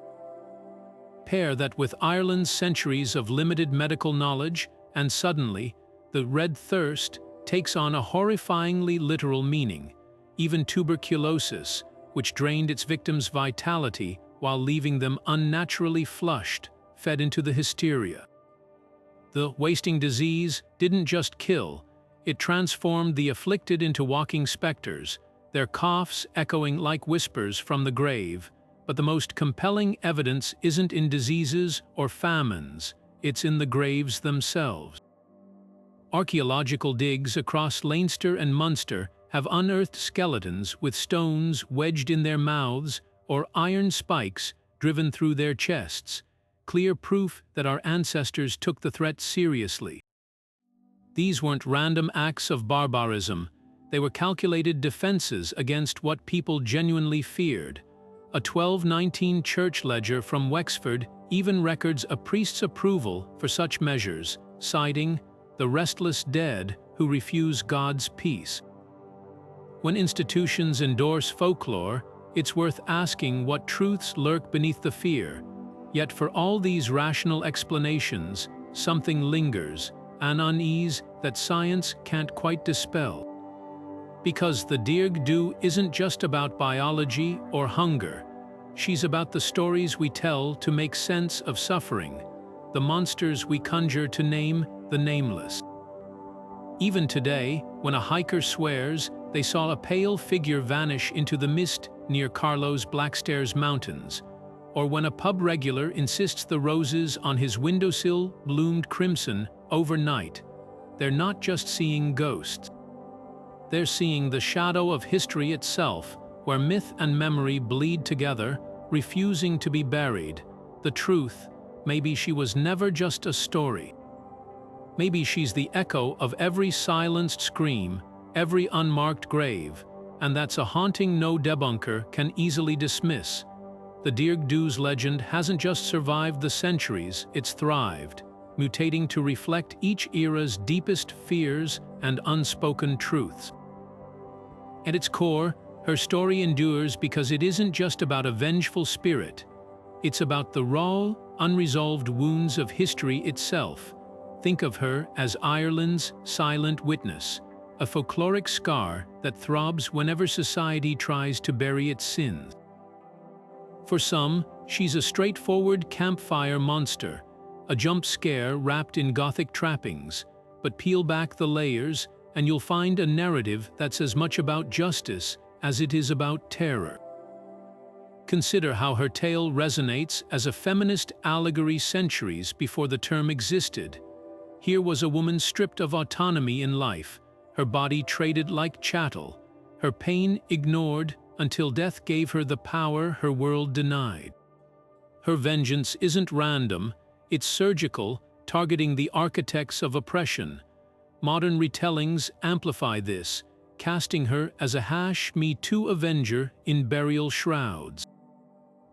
Pair that with Ireland's centuries of limited medical knowledge, and suddenly, the red thirst takes on a horrifyingly literal meaning. Even tuberculosis, which drained its victims' vitality while leaving them unnaturally flushed, fed into the hysteria. The wasting disease didn't just kill, it transformed the afflicted into walking specters, their coughs echoing like whispers from the grave. But the most compelling evidence isn't in diseases or famines, it's in the graves themselves. Archaeological digs across Leinster and Munster have unearthed skeletons with stones wedged in their mouths or iron spikes driven through their chests, clear proof that our ancestors took the threat seriously. These weren't random acts of barbarism, they were calculated defenses against what people genuinely feared. A 1219 church ledger from Wexford even records a priest's approval for such measures, citing the restless dead who refuse God's peace. When institutions endorse folklore, it's worth asking what truths lurk beneath the fear. Yet for all these rational explanations, something lingers, an unease that science can't quite dispel. Because the Dearg Due isn't just about biology or hunger. She's about the stories we tell to make sense of suffering, the monsters we conjure to name the nameless. Even today, when a hiker swears they saw a pale figure vanish into the mist near Carlow's Blackstairs Mountains, or when a pub regular insists the roses on his windowsill bloomed crimson overnight, they're not just seeing ghosts. They're seeing the shadow of history itself, where myth and memory bleed together, refusing to be buried. The truth, maybe she was never just a story. Maybe she's the echo of every silenced scream, every unmarked grave, and that's a haunting no debunker can easily dismiss. The Dearg Due's legend hasn't just survived the centuries, it's thrived, mutating to reflect each era's deepest fears and unspoken truths. At its core, her story endures because it isn't just about a vengeful spirit. It's about the raw, unresolved wounds of history itself. Think of her as Ireland's silent witness, a folkloric scar that throbs whenever society tries to bury its sins. For some, she's a straightforward campfire monster, a jump scare wrapped in Gothic trappings, but peel back the layers and you'll find a narrative that's as much about justice as it is about terror. Consider how her tale resonates as a feminist allegory centuries before the term existed. Here was a woman stripped of autonomy in life, her body traded like chattel, her pain ignored until death gave her the power her world denied. Her vengeance isn't random, it's surgical, targeting the architects of oppression. Modern retellings amplify this, casting her as a Me Too avenger in burial shrouds.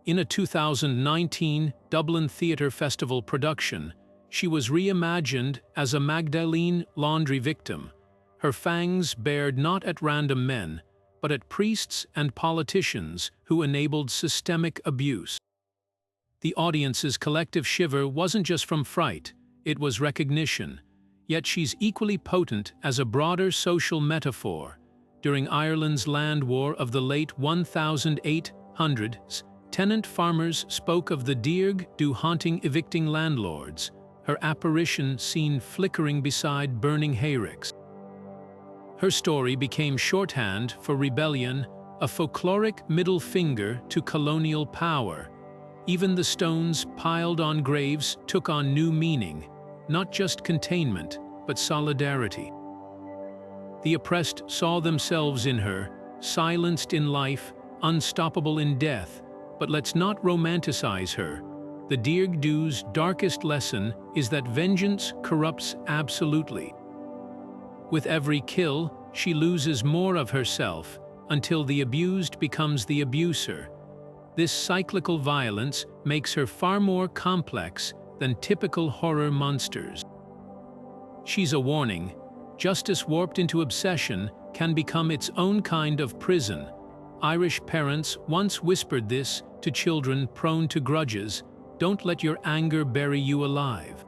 In a 2019 Dublin Theatre Festival production, she was reimagined as a Magdalene laundry victim. Her fangs bared not at random men, but at priests and politicians who enabled systemic abuse. The audience's collective shiver wasn't just from fright, it was recognition. Yet she's equally potent as a broader social metaphor. During Ireland's land war of the late 1800s, tenant farmers spoke of the Dearg Due haunting evicting landlords, her apparition seen flickering beside burning hayricks. Her story became shorthand for rebellion, a folkloric middle finger to colonial power. Even the stones piled on graves took on new meaning, not just containment, but solidarity. The oppressed saw themselves in her, silenced in life, unstoppable in death. But let's not romanticize her. The Dearg Due's darkest lesson is that vengeance corrupts absolutely. With every kill, she loses more of herself, until the abused becomes the abuser. This cyclical violence makes her far more complex than typical horror monsters. She's a warning. Justice warped into obsession can become its own kind of prison. Irish parents once whispered this to children prone to grudges: "Don't let your anger bury you alive."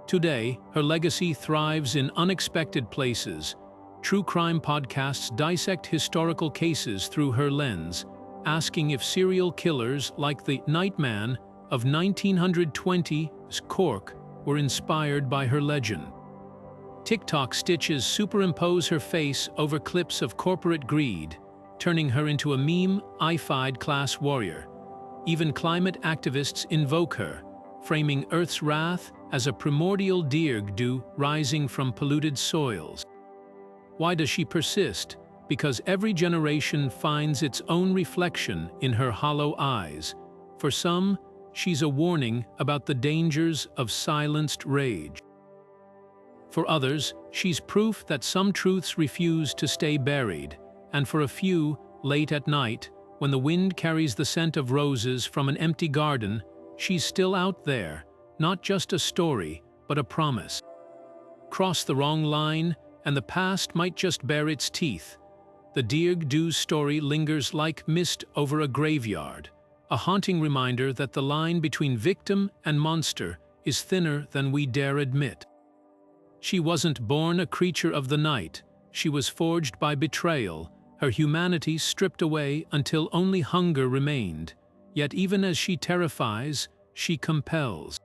Today, her legacy thrives in unexpected places. True crime podcasts dissect historical cases through her lens, asking if serial killers like the Nightman of 1920's Cork were inspired by her legend. TikTok stitches superimpose her face over clips of corporate greed, turning her into a meme-ified class warrior. Even climate activists invoke her, framing Earth's wrath as a primordial Dearg Due rising from polluted soils. Why does she persist? Because every generation finds its own reflection in her hollow eyes. For some, she's a warning about the dangers of silenced rage. For others, she's proof that some truths refuse to stay buried. And for a few, late at night, when the wind carries the scent of roses from an empty garden, she's still out there, not just a story, but a promise. Cross the wrong line, and the past might just bare its teeth. The Dearg Due story lingers like mist over a graveyard, a haunting reminder that the line between victim and monster is thinner than we dare admit. She wasn't born a creature of the night. She was forged by betrayal, her humanity stripped away until only hunger remained. Yet even as she terrifies, she compels.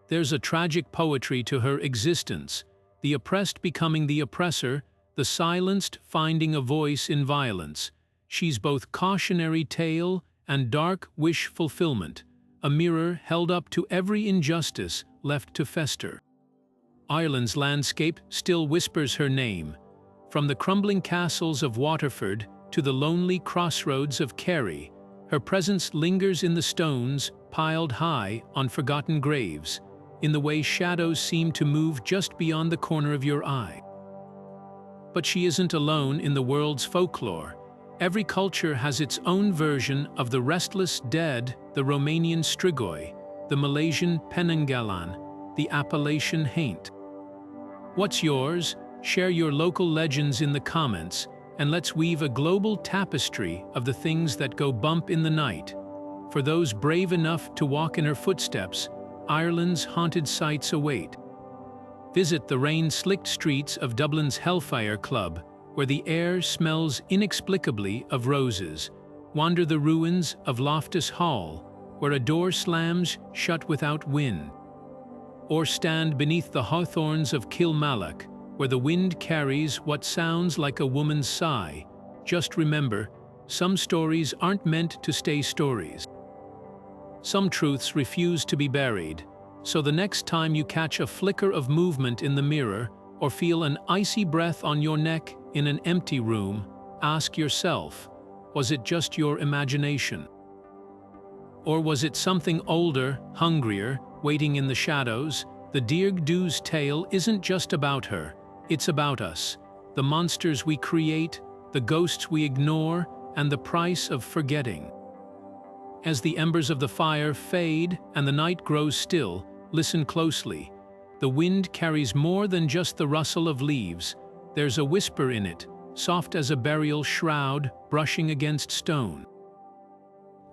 There's a tragic poetry to her existence, the oppressed becoming the oppressor, the silenced finding a voice in violence. She's both cautionary tale and dark wish fulfillment, a mirror held up to every injustice left to fester. Ireland's landscape still whispers her name. From the crumbling castles of Waterford to the lonely crossroads of Kerry, her presence lingers in the stones piled high on forgotten graves, in the way shadows seem to move just beyond the corner of your eye. But she isn't alone in the world's folklore. Every culture has its own version of the restless dead, the Romanian strigoi, the Malaysian penanggalan, the Appalachian haint. What's yours? Share your local legends in the comments, and let's weave a global tapestry of the things that go bump in the night. For those brave enough to walk in her footsteps, Ireland's haunted sites await. Visit the rain-slicked streets of Dublin's Hellfire Club, where the air smells inexplicably of roses. Wander the ruins of Loftus Hall, where a door slams shut without wind. Or stand beneath the hawthorns of Kilmallock, where the wind carries what sounds like a woman's sigh. Just remember, some stories aren't meant to stay stories. Some truths refuse to be buried, so the next time you catch a flicker of movement in the mirror or feel an icy breath on your neck in an empty room, ask yourself, was it just your imagination? Or was it something older, hungrier, waiting in the shadows? The Dearg Due's tale isn't just about her, it's about us, the monsters we create, the ghosts we ignore, and the price of forgetting. As the embers of the fire fade and the night grows still, listen closely. The wind carries more than just the rustle of leaves. There's a whisper in it, soft as a burial shroud brushing against stone.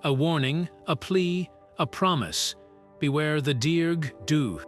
A warning, a plea, a promise. Beware the Dearg Due.